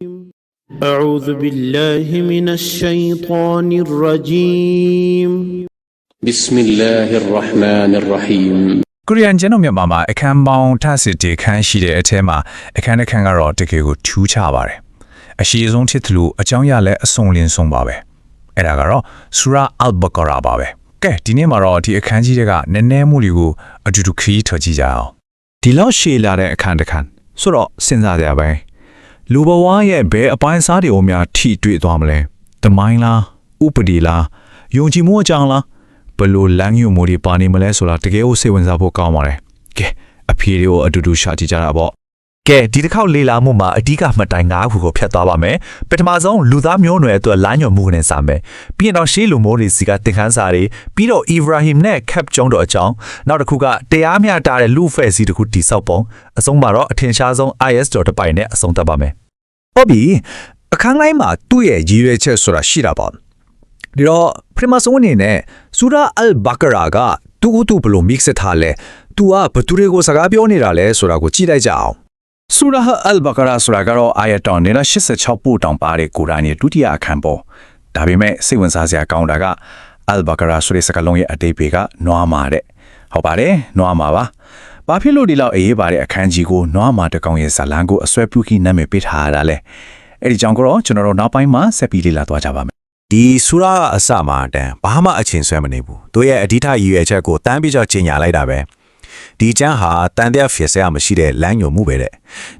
أعوذ بالله من الشيطان الرجيم بسم الله الرحمن الرحيم ကိုရီးယားကျန်တော်မြန်မာမှာအခန်းပေါင်း80ခန်းရှိတဲ့အထဲမှာအခန်းတစ်ခန်းကတော့တကယ်ကိုထူးခြားပါတယ်။အရှိဆုံးဖြစ်သလိုအကြောင်းရလည်းအစုံလင်ဆုံးပါပဲ။အဲ့ဒါကတော့ဆူရာအယ်ဘကာရာပါပဲ။ကဲဒီနေ့မှာတော့ဒီအခန်းကြီးတွေကနည်းနည်းမှုတွေကိုအတူတူခရီးထွက်ကြည့်ကြအောင်။ဒီလောက်ရှည်လာတဲ့အခန်းတစ်ခန်းဆိုတော့စဉ်းစားကြပါပဲ။လူဘဝရဲ့ဘယ်အပိုင်းစားတွေကိုများထိတွေ့သွားမလဲ။တမိုင်းလားဥပဒေလားယုံကြည်မှုအကြောင်းလားဘလို့လမ်းညွှန်မှုတွေပါနေမလဲဆိုတာတကယ်ကိုစိတ်ဝင်စားဖို့ကောင်းပါတယ်။ကဲအဖြေတွေကိုအတူတူရှာကြည့်ကြတာပေါ့။ကဲဒီတစ်ခေါက်လေ့လာမှုမှာအဓိကမှတ်တိုင်၅ခုကိုဖျက်သွားပါမယ်။ပထမဆုံးလူသားမျိုးနွယ်အတွက်လမ်းညွှန်မှုနဲ့စမယ်။ပြီးရင်တော့ရှေးလူမျိုးတွေစီကသင်ခန်းစာတွေပြီးတော့ Ibrahim နဲ့ Cap ကျုံးတော်အကြောင်းနောက်တစ်ခုကတရားမျှတတဲ့လူဖွဲ့စည်းတစ်ခုတိဆောက်ပုံအဆုံးမှာတော့အထင်ရှားဆုံး IS တော်တစ်ပိုင်နဲ့အဆုံးသတ်ပါမယ်။ဟုတ်ပြီအခန်းတိုင်းမှာသူ့ရဲ့ရည်ရွယ်ချက်ဆိုတာရှိတာပေါ့။ဒီတော့ပထမဆုံးအနေနဲ့ဆူရာအယ်ဘကာရာကသူ့ဘလို့ mix ထားလဲ။ तू ကဘသူတွေကိုစကားပြောနေတာလဲဆိုတာကိုကြည့်လိုက်ကြအောင်။ဆူရာအယ်ဘကာရာဆိုတာကတော့အာယတ်တော်နေတာ86ပို့တောင်ပါတဲ့ကုရ်အာန်ရဲ့ဒုတိယအခန်းပေါ့။ဒါပေမဲ့စိတ်ဝင်စားစရာကောင်းတာကအယ်ဘကာရာဆိုတဲ့စကားလုံးရဲ့အတိတ်ဘေကနွားမာတဲ့။ဟုတ်ပါတယ်နွားမာပါ။ဘာဖြစ်လို့ဒီလောက်အေးပါတဲ့အခန်းကြီးကိုနွားမာတကောင်ရဲ့ဇလန်ကိုအစွဲပြုခိနာမည်ပေးထားရတာလဲ။အဲ့ဒီကြောင့်ကတော့ကျွန်တော်တို့နောက်ပိုင်းမှာဆက်ပြီးလေ့လာသွားကြပါမယ်ဒီဆူရာအစမှာတန်ဘာမှအချင်းဆွဲမနေဘူးတို့ရဲ့အဓိထရည်ရွယ်ချက်ကိုတန်းပြီးတော့ကျင်ညာလိုက်တာပဲဒီကျမ်းဟာတန်တဲ့ဖြစ်စရာမရှိတဲ့လမ်းညွှန်မှုပဲတဲ့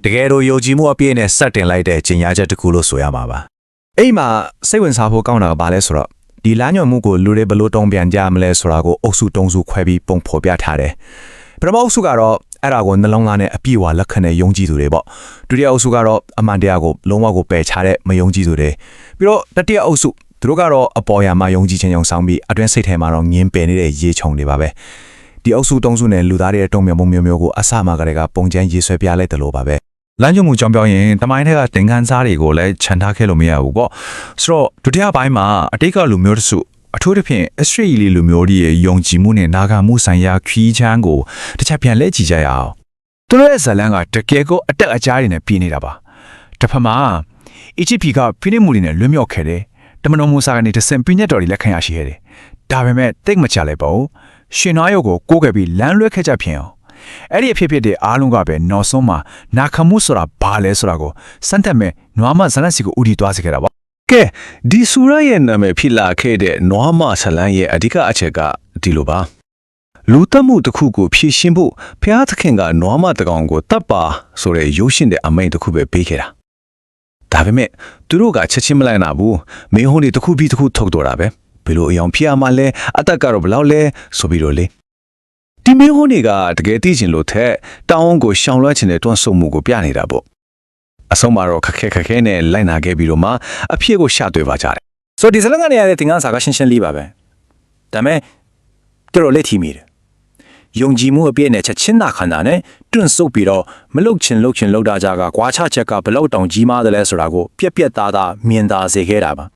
တကယ်တော့ယုံကြည်မှုအပြည့်နဲ့စတင်လိုက်တဲ့ကျင်ညာချက်တစ်ခုလို့ဆိုရမှာပါအဲ့မှာစိတ်ဝင်စားဖို့ကောင်းတာကဘာလဲဆိုတော့ဒီလမ်းညွှန်မှုကိုလူတွေဘလို့တုံ့ပြန်ကြမလဲဆိုတာကိုအုပ်စုတုံးစုခွဲပြီးပုံဖော်ပြထားတယ်ပထမအုပ်စုကတော့အဲ့ဒါကိုနှလုံးသားနဲ့အပြည့်အဝလက်ခံတဲ့ယုံကြည်သူတွေပေါ့ဒုတိယအုပ်စုကတော့အမှန်တရားကိုလုံးဝကိုပယ်ချတဲ့မယုံကြည်သူတွေပြီးတော့တတိယအုပ်စုသူတို့ကတော့အပေါ်ယာမှာယုံကြည်ခြင်းကြောင့်ဆောင်ပြီးအတွင်းစိတ်ထဲမှာတော့ငင်းပယ်နေတဲ့ရေချုံတွေပါပဲဒီအုပ်စုတုံးစုနဲ့လူသားတွေရဲ့တုံ့ပြန်မှုမျိုးကိုအစမှကတည်းကပုံကျန်းရေးဆွဲပြလိုက်တယ်လို့ပါပဲလမ်းညွှန်မှုကြောင့်ပြောရင်တမိုင်းထဲကသင်ခန်းစာတွေကိုလည်းခြံထားခဲ့လို့မရဘူးပေါ့ဆိုတော့ဒုတိယပိုင်းမှာအတိတ်ကလူမျိုးတစုအထူးသဖြင့်အစ္စရေးလီလူမျိုးတွေရဲ့ယုံကြည်မှုနဲ့နာခံမှုဆိုင်ရာခီးချမ်းကိုတစ်ချက်ပြန်လဲကြည့်ကြရအောင်သူတို့ရဲ့ဇလန်ကတကယ်ကိုအတက်အကျတွေနဲ့ပြည်နေတာပါတစ်ဖက်မှာအီဂျစ်ပြည်ကဖိနှိပ်မှုတွေနဲ့လွတ်မြောက်ခဲ့တယ်တမန်တော်မူစာကနေတဆင်ပြည့်ညတ်တော်တွေလက်ခံရရှိခဲ့တယ်ဒါပေမဲ့တိတ်မချလိုက်ပါဘူးရှင်နာယောကိုကိုးကွယ်ပြီးလမ်းလွဲခဲ့ကြဖြစ်အောင်အဲ့ဒီအဖြစ်တဲ့အားလုံးကပဲနောက်ဆုံးမှာနာခံမှုဆိုတာဘာလဲဆိုတာကိုစမ်းသပ်မဲ့နွားမဇလန်စီကိုဥတီသွားစေခဲ့တာပါကဲဒီဆူရာရဲ့နာမည်ဖြစ်လာခဲ့တဲ့နွားမဇလန်ရဲ့အဓိကအချက်ကဒီလိုပါလူသတ်မှုတစ်ခုကိုဖြည့်ရှင်းဖို့ဖျားသခင်ကနွားမတကောင်ကိုတတ်ပါဆိုတဲ့ရုပ်ရှင်တဲ့အမိန့်တစ်ခုပဲပေးခဲ့တာဒါပေမဲ့သူတို့ကချက်ချင်းမလိုက်နာဘူးမင်းဟိုနေတစ်ခုပြီးတစ်ခုထုတ်တော့တာပဲဘယ်လိုအယောင်ဖျားမှလဲအသက်ကတော့ဘယ်လောက်လဲဆိုပြီးတော့လေဒီမင်းဟိုနေကတကယ်သိချင်လို့ထက်တောင်းကိုရှောင်လွှဲချင်တဲ့တွန်းဆုပ်မှုကိုပြနေတာပေါ့အဆုံးမှာတော့ခက်ခဲနဲ့လိုက်နာခဲ့ပြီးတော့မှအဖြစ်ကိုရှာတွေ့ပါကြတယ်ဆိုတော့ဒီဇလန်ကနေရတဲ့သင်္ကန်းစာကရှင်းရှင်းလေးပါပဲဒါပေမဲ့တို့လက်ထီမိတယ်ယုံကြည်မှုအပြည့်နဲ့ချက်ချင်းနာခံတာနဲ့တွန့်ဆုပ်ပြီးတော့မလုတ်ချင်လောက်တာကြကကွာချချက်ကဘလောက်တောင်ကြီးမားတယ်လဲဆိုတာကိုပြက်သားမြင်သာစေခဲ့တာပါ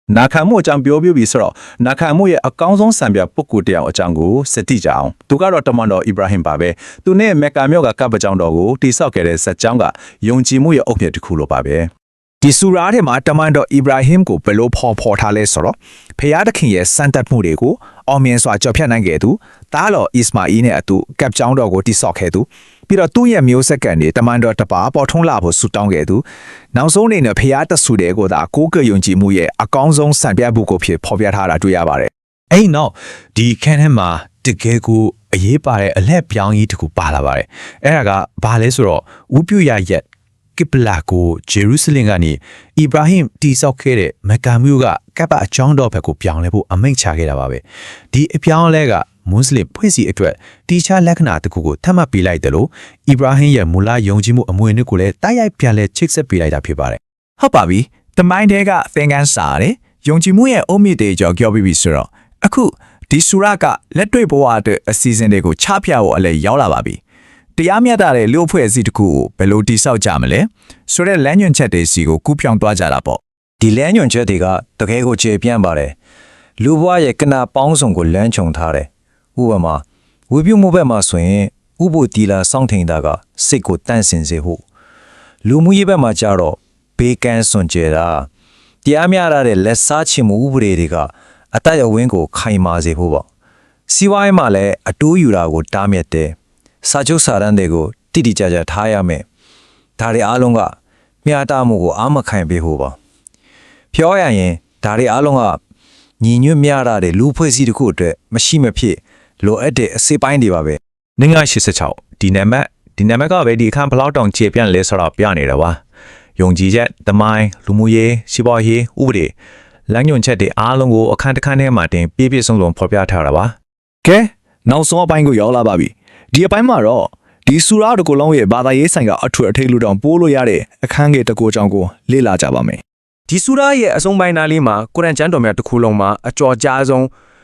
နာခံမှုအကြောင်းပြောပြီးဆိုတော့နာခံမှုရဲ့အကောင်းဆုံးစံပြပုဂ္ဂိုလ်တရားအကြောင်းကိုစတိကြအောင်သူကတော့တမန်တော်အိဘရာဟင်ပါပဲသူနဲ့မက်ကာမြို့ကကပ်ပကြောင်တော်ကိုတိဆောက်ခဲ့တဲ့ဇက်ကြောင်းကယုံကြည်မှုရဲ့အုတ်မြစ်တစ်ခုလိုပါပဲဒီဆူရာထဲမှာတမန်တော်အိဘရာဟင်ကိုဘယ်လိုဖော်ထားလဲဆိုတော့ဖျားသခင်ရဲ့စံတတ်မှုတွေကိုအောင်မြင်စွာကြော်ဖြတ်နိုင်ခဲ့သူတားတော်အစ္စမာအီနဲ့အတူကပ်ကြောင်းတော်ကိုတိဆောက်ခဲ့သူပြီးတော့သူ့ရဲ့မျိုးဆက်ကန်တွေတမန်တော်တပါပေါ်ထုံးလာဖို့ဆူတောင်းခဲ့သူနောက်ဆုံးအနေနဲ့ဖျားတဆူတွေကိုသာကိုးကွယ်ယုံကြည်မှုရဲ့အကောင်းဆုံးစံပြမှုကိုဖြစ်ဖော်ပြထားတာတွေ့ရပါတယ်အဲ့နောက်ဒီခန်းထဲမှာတကယ်ကိုအရေးပါတဲ့အလက်ပြောင်းကြီးတစ်ခုပါလာပါတယ်အဲ့ဒါကဘာလဲဆိုတော့ဝုပြုရရက်ကိပလာကိုဂျေရုဆလင်ကနေအိဘရာဟင်တိဆောက်ခဲ့တဲ့မက်ကာမြို့ကကပ်ပအကြောင်းတော်ဘက်ကိုပြောင်းလဲဖို့အမိန့်ချခဲ့တာပါပဲဒီအပြောင်းလဲကမွတ်စလင်ဖွဲ့စည်းအတွက်တီချာလက္ခဏာတစ်ခုကိုသတ်မှတ်ပေးလိုက်တယ်လို့အိဘရာဟင်ရဲ့မူလယုံကြည်မှုအမွေအနှစ်ကိုလည်းတိုက်ရိုက်ပြန်လဲချိတ်ဆက်ပေးလိုက်တာဖြစ်ပါတယ်ဟုတ်ပါပြီတမိုင်းတဲကသင်ခန်းစာတယ်ယုံကြည်မှုရဲ့အုတ်မြစ်တွေကြော်ပြောပြီးပြီဆိုတော့အခုဒီဆူရာကလက်တွေ့ဘဝအတွက်အစီအစဉ်တွေကိုချပြဖို့အလဲရောက်လာပါပြီတရားမျှတတဲ့လူအဖွဲ့အစည်းတစ်ခုကိုဘယ်လိုတိဆောက်ကြမလဲဆိုတဲ့လမ်းညွှန်ချက်တွေစီကိုကူးပြောင်းသွားကြတာပေါ့ဒီလမ်းညွှန်ချက်တွေကတကယ်ကိုကျေပြန့်ပါတယ်လူဘဝရဲ့ကနာပေါင်းစုံကိုလမ်းခြုံထားတယ်ဥပမာဝိပုမှုဘက်မှာဆိုရင်ဥပုတီလာစောင့်ထိန်တာကစိတ်ကိုတန့်စင်စေဖို့လူမှုရေးဘက်မှာကြတော့ ဘေးကန်းစွန့်ကြဲတာတရားမျှတဲ့လက်စားချင်မှုဥပဒေတွေကအတရဝင်းကိုခိုင်မာစေဖို့ပေါ့စီးပွားရေးမှာလည်းအတိုးယူတာကိုတားမြစ်တယ်စာချုပ်စာတမ်းတွေကိုတိတိကျကျထားရမယ်ဒါတွေအားလုံးကမျှတမှုကိုအာမခံပေးဖို့ပါပြောရရင်ဒါတွေအားလုံးကညီညွတ်မျှတဲ့လူဖွဲ့စည်းတစ်ခုအတွက်မရှိမဖြစ်လိုအပ်တဲ့အစိပ်ပိုင်းတွေပါပဲ 986ဒီနံပါတ်ကပဲဒီအခန်းဘလောက်တောင်ခြေပြန့်လဲဆိုတော့ပြနေတာပါယုံကြည်ချက်တမိုင်းလူမှုရေးစီးပွားရေးဥပဒေလမ်းညွှန်ချက်တွေအားလုံးကိုအခန်းတစ်ခန်းထဲမှာတင်ပြည့်ပြည့်စုံစုံဖော်ပြထားတာပါ ကဲနောက်ဆုံးအပိုင်းကိုရောက်လာပါပြီဒီအပိုင်းမှာတော့ဒီစူရာတကူလုံးရဲ့ဘာသာရေးဆိုင်ကအထွတ်အထိပ်လူတောင်ပိုးလို့ရတဲ့အခန်းငယ်တစ်ကိုကြောင့်ကိုလေ့လာကြပါမယ် ဒီဆူရာရဲ့အဆုံးပိုင်းနားလေးမှာကုရ်အာန်ကျမ်းတော်များတစ်ခုလုံးမှာအကျော်ကြားဆုံး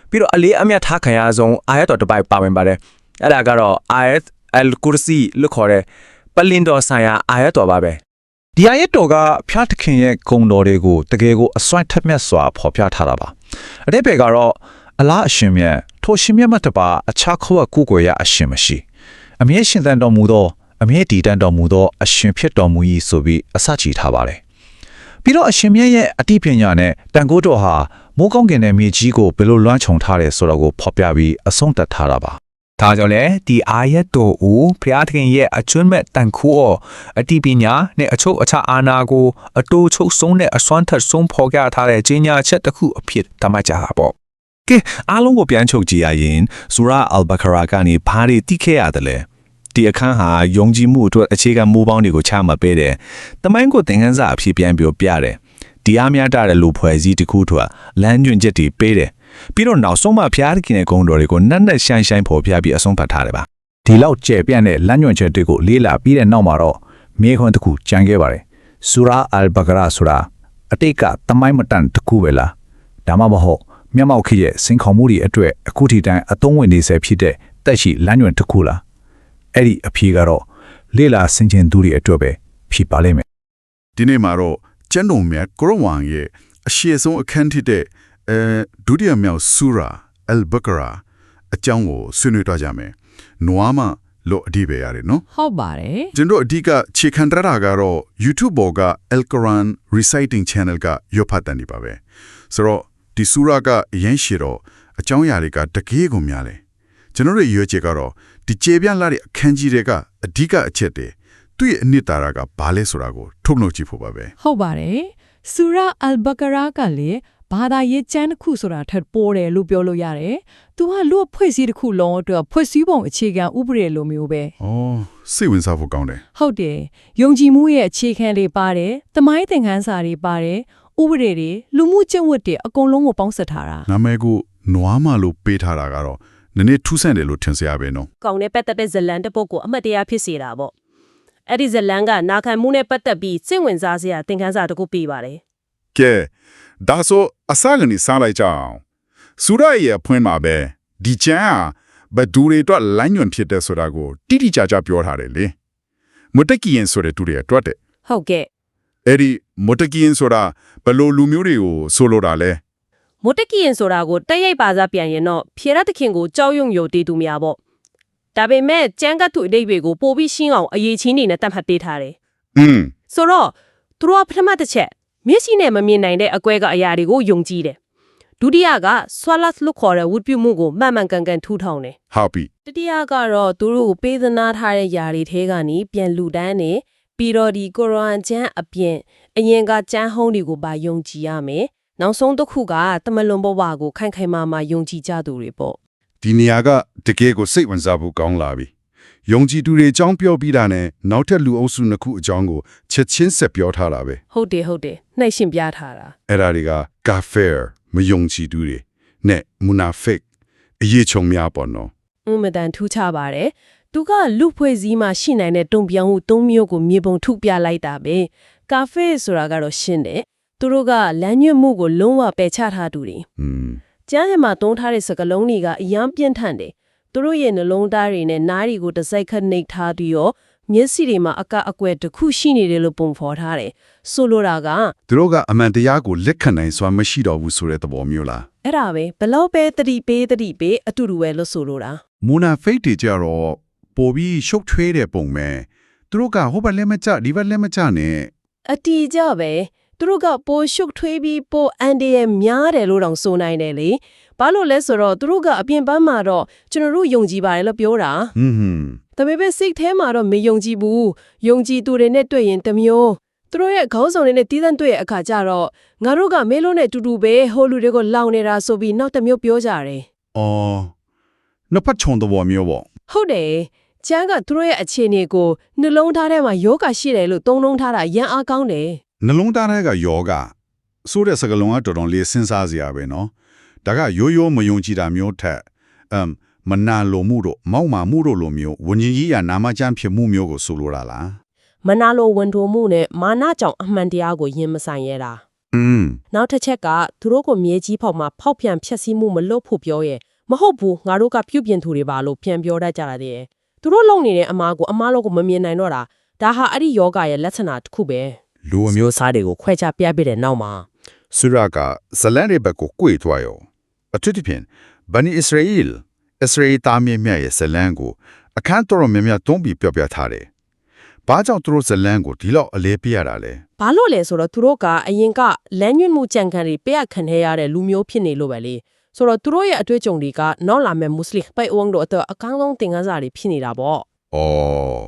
ပြီးတော့အလေးအမြတ်ထားခံရဆုံးအာယတ်တော်တစ်ပိုက်ပါဝင်ပါတယ်အဲ့ဒါကတော့အာယတ်အယ်ကူရစီလို့ခေါ်တဲ့ပလင်တော်ဆိုင်ရာအာယတ်တော်ပါပဲ ဒီအရက်တော်ကဖျားသခင်ရဲ့ဂုဏ်တော်တွေကိုတကယ်ကိုအစွမ်းထက်မြက်စွာဖော်ပြထားတာပါအတဲ့ဘယ်ကတော့အလားအရှင်မြတ်ထိုရှင်မြတ်မတပါအခြားခေါ်ကူကိုရအရှင်မရှိအမြဲရှင်သန်တော်မူသောအမြဲတည်တံ့တော်မူသောအရှင်ဖြစ်တော်မူ၏ဆိုပြီးအစချီထားပါတယ်ပြီးတော့အရှင်မြတ်ရဲ့အတိပညာနဲ့တန်ခိုးတော်ဟာမိုးကောင်းကင်တဲ့မြေကြီးကိုဘယ်လိုလွှမ်းခြုံထားတယ်ဆိုတော့ကိုဖော်ပြပြီးအဆုံးသတ်ထားတာပါဒါကြောင့်လေဒီအာယတ်တော်ကိုဘုရားသခင်ရဲ့အကျွမ်းမဲ့တန်ခိုးအတိပညာနဲ့အချုပ်အခြာအာဏာကိုအတိုးချုပ်ဆုံးတဲ့အစွမ်းထက်ဆုံးဖော်ပြထားတဲ့ကြီးညာချက်တစ်ခုအဖြစ်သတ်မှတ်ကြတာပေါ့ကဲအားလုံးကိုပြန်ချုပ်ကြည့်ရရင်ဆူရာအယ်ဘကရာကနေဘာတွေသိခဲ့ရတယ်လဲဒီအခန်းဟာယုံကြည်မှုအတွက်အခြေခံမူပေါင်းတွေကိုချမှတ်ပေးတယ်။တမိုင်းကိုသင်ခန်းစာအဖြစ်ပြန်ပြတယ်။ဒီအားများတဲ့လူဖွဲ့စည်းတစ်ခုထွက်လမ်းညွှန်ချက်တွေပေးတယ်။ပြီးတော့နောက်ဆုံးမှဖျားသခင်ရဲ့ဂုဏ်တော်တွေကိုနက်နက်ရှိုင်းရှိုင်းဖော်ပြပြီးအဆုံးသတ်ထားတယ်ပါ။ဒီလောက်ကျယ်ပြန့်တဲ့လမ်းညွှန်ချက်တွေကိုလေးလာပြီးတဲ့နောက်မှာတော့မြေခွန်းတစ်ခုကြံခဲ့ပါတယ်။ဆူရာအယ်ဘကရာဆိုတာအတိတ်ကတမိုင်းမတန်တစ်ခုပဲလား။ဒါမှမဟုတ်မျက်မှောက်ခေရဲ့စင်ခေါ်မှုတွေအတွက်အခုထိတိုင်းအသုံးဝင်နေစေဖြစ်တဲ့တက်ရှိလမ်းညွှန်တစ်ခုလား။အဲ့ဒီအဖြေကတော့လေလာဆင်ခြင်သူတွေအတွက်ပဲဖြစ်ပါလိမ့်မယ် ဒီနေ့မှာတော့ကျမ်းတော်မြတ်ကုရ်အာန်ရဲ့အရှိဆုံးအခန်းဖြစ်တဲ့ဒုတိယမြောက်ဆူရာအယ်ဘကရာအကြောင်းကိုဆွေးနွေးတော့ကြမယ်။နွားမလို့အဓိပ္ပာယ်ရတယ်နော် ဟုတ်ပါတယ် ။ကျွန်တော်အဓိကခြေခံထားတာကတော့ YouTube ပေါ်က Al Quran Reciting Channel ကရုပ်ဖတ်တယ်နေပါပဲ။ဆိုတော့ဒီဆူရာကအရင်ရှိတော့အကြောင်းအရာတွေကတကယ်ကိုများတယ်။ကျွန်တော်တို့ရွေးချယ်ကတော့ဒီကျေပြန့်လာတဲ့အခန်းကြီးတွေကအဓိကအချက်တွေသူ့ရဲ့အနှစ်သာရကဘာလဲဆိုတာကိုထုတ်နှုတ်ကြည့်ဖို့ပါပဲ ဟုတ်ပါတယ်ဆူရာအယ်ဘကရာကလည်းဘာသာရေးကျမ်းတစ်ခုဆိုတာထပ်ပေါ်တယ်လို့ပြောလို့ရတယ်သူကလူ့ဖွဲ့စည်းတစ်ခုလုံးအတွက်ဖွဲ့စည်းပုံအခြေခံဥပဒေလိုမျိုးပဲ ။အော်စိတ်ဝင်စားဖို့ကောင်းတယ် ဟုတ်တယ်ယုံကြည်မှုရဲ့အခြေခံတွေပါတယ်သမိုင်းသင်ခန်းစာတွေပါတယ်ဥပဒေတွေလူမှုကျင့်ဝတ်တွေအကုန်လုံးကိုပေါင်းစပ်ထားတာ ။နာမည်ကိုနွားမလို့ပေးထားတာကတော့နည်းနည်းထူးဆန်းတယ်လို့ထင်စရာပဲနော် ကောင်းတဲ့ပတ်သက်တဲ့ဇလန်တစ်ပုဒ်ကိုအမှတ်တရဖြစ်စေတာပေါ့အဲ့ဒီဇလန်ကနာခံမှုနဲ့ပတ်သက်ပြီးစိတ်ဝင်စားစရာသင်ခန်းစာတစ်ခုပေးပါတယ် ။ကဲဒါဆိုအစကနေစလိုက်ကြအောင်။ဆူရာရဲ့ဖွင့်မှာပဲဒီကျမ်းဟာဘဒူတွေအတွက်လမ်းညွှန်ဖြစ်တဲ့ဆိုတာကိုတိတိကျကျပြောထားတယ်လေ။မတကီရင်ဆိုတဲ့သူတွေအတွက်တဲ့ ဟုတ်ကဲ့ အဲ့ဒီမတကီရင်ဆိုတာဘယ်လိုလူမျိုးတွေကိုဆိုလိုတာလဲ မတကီရင်ဆိုတာကိုတက်ရိုက်ပါစားပြန်ရင်တော့ဖြေရသခင်ကိုကြောက်ရွံ့ယိုတည်သူများပေါ့ဒါပေမဲ့ကျမ်းကတ်သူအတိတ်တွေကိုပို့ပြီးရှင်းအောင်အရေးချင်းနေနဲ့တတ်မှတ်ပေးထားတယ် ။ ဆိုတော့သူတို့ကပထမတစ်ချက်မျက်စိနဲ့မမြင်နိုင်တဲ့အကွဲကအရာတွေကိုယုံကြည်တယ်ဒုတိယကဆွာလတ်လို့ခေါ်တဲ့ဝတ်ပြုမှုကိုမှန်မှန်ကန်ကန်ထူထောင်တယ် ဟုတ်ပြီ တတိယကတော့သူတို့ကိုပေးသနာထားတဲ့ຢာတွေထဲကနေပြန်လူတန်းနေပြီးတော့ဒီကုရ်အာန်ကျမ်းအပြင်အရင်ကကျမ်းဟုံးတွေကိုပါယုံကြည်ရမယ်နောက်ဆုံးတစ်ခုကတမလွန်ဘဝကိုခိုင်ခိုင်မာမာယုံကြည်ကြသူတွေပေါ့ ဒီနေရာကတကယ်ကိုစိတ်ဝင်စားဖို့ကောင်းလာပြီ။ယုံကြည်သူတွေအကြောင်းပြောပြီးတာနဲ့နောက်ထပ်လူအုပ်စုနှစ်ခုအကြောင်းကိုချက်ချင်းဆက်ပြောထားတာပဲ ဟုတ်တယ်နှိုက်ရှင်ပြထားတာ ။အဲ့ဒါတွေကကာဖာမယုံကြည်သူတွေနဲ့မူနာဖစ်အရေးချုံများပေါ့နော် မတန်ထူးခြားပါတယ်သူကလူဖွဲ့စည်းမှာရှိနိုင်တဲ့တုံ့ပြောင်းမှု၃မျိုးကိုမြေပုံထုတ်ပြလိုက်တာပဲကာဖေဆိုတာကတော့ရှင်းတယ်သူတို့ကလမ်းညွှန်မှုကိုလုံးဝပယ်ချထားသူတွေ ကျမ်းထဲမှာသုံးထားတဲ့စကားလုံးတွေကအယံပြင်းထန်တယ်သူတို့ရဲ့နှလုံးသားတွေနဲ့နားတွေကိုတစ်စိုက်ခတ်နှိပ်ထားပြီးတော့မျက်စိတွေမှာအကအကွက်တစ်ခုရှိနေတယ်လို့ပုံဖော်ထားတယ်ဆိုလိုတာက သူတို့ကအမှန်တရားကိုလက်ခံနိုင်စွာမရှိတော့ဘူးဆိုတဲ့သဘောမျိုးလား အဲ့ဒါပဲဘလောက်ပဲတတိပေးအတူတူပဲလို့ဆိုလိုတာ မူနာဖိတ်တွေကြတော့ပိုပြီးရှုပ်ထွေးတဲ့ပုံပဲသူတို့ကဟိုဘက်လက်မချဒီဘက်လက်မချနဲ့ အတီးကြပဲသူတို့ကပိုရှုပ်ထွေးပြီးပိုအန်ဒီရဲ့များတယ်လို့တောင်ဆိုနိုင်တယ်လေဘာလို့လဲဆိုတော့သူတို့ကအပြင်ပန်းမှာတော့ကျွန်တော်တို့ယုံကြည်ပါတယ်လို့ပြောတာဟွန်းဒါပေမဲ့စိတ်ထဲမှာတော့မယုံကြည်ဘူးယုံကြည်သူတွေနဲ့တွေ့ရင်တမျိုးသူတို့ရဲ့ခေါင်းဆောင်တွေနဲ့တီးတန့်တွေ့ရဲ့အခါကျတော့ငါတို့ကမဲလုံးနဲ့တူတူပဲဟိုလူတွေကိုလောင်နေတာဆိုပြီးနောက်တစ်မျိုးပြောကြတယ်အော်နှစ်ဖက်ခြုံတော်မျိုးပေါ့ဟုတ်တယ်ကျန်းကသူတို့ရဲ့အခြေအနေကိုနှလုံးသားထဲမှာယောဂရှိတယ်လို့သုံးနှုန်းထားတာရန်အားကောင်းတယ်နှလုံးသားထဲကယောဂဆိုတဲ့စကားလုံးကတော်တော်လေးစဉ်းစားစရာပဲနော်ဒါကရိုးရိုးမယုံကြည်တာမျိုးထက်မနာလိုမှုတို့မောက်မာမှုတို့လိုမျိုးဝิญဉ်ကြီးရနာမကျမ်းဖြစ်မှုမျိုးကိုဆိုလိုတာလား မနာလိုဝန်တိုမှုနဲ့မာနကြောင့်အမှန်တရားကိုယင်မဆိုင်ရတာနောက်တစ်ချက်ကသူတို့ကိုမြေကြီးဖောက်မှာဖောက်ပြန်ဖြက်စီးမှုမလုပ်ဖို့ပြောရဲမဟုတ်ဘူးငါတို့ကပြုတ်ပြင်သူတွေပါလို့ပြန်ပြောတတ်ကြတာတည်းသူတို့လုံနေတဲ့အမားကိုအမားလို့ကိုမမြင်နိုင်တော့တာဒါဟာအဲ့ဒီယောဂရဲ့လက္ခဏာတစ်ခုပဲလူမျိုးစားတွေကိုခွဲခြားပြပြတဲ့နောက်မှာဆူရာကဇလန်ရဲ့ဘက်ကိုကွေ့သွားရောအထူးသဖြင့်ဗနီအစ္စရေးသားမြင့်မြတ်ရဲ့ဇလန်ကိုအခန်းတော်များများသုံးပြီးပြောပြထားတယ်ဘာကြောင့်သူတို့ဇလန်ကိုဒီလောက်အလေးပေးရတာလဲဘာလို့လဲဆိုတော့သူတို့ကအရင်ကလမ်းညွှန်မှုကြံခံတွေပေးအပ်ခံရတဲ့လူမျိုးဖြစ်နေလို့ပဲလေဆိုတော့သူတို့ရဲ့အတွေ့အကြုံတွေကနောက်လာမဲ့မွတ်စလင်ပိုက်ဝန်းတို့အတွက်အကောင်းဆုံးသင်ခန်းစာတွေဖြစ်နေတာပေါ့။အော်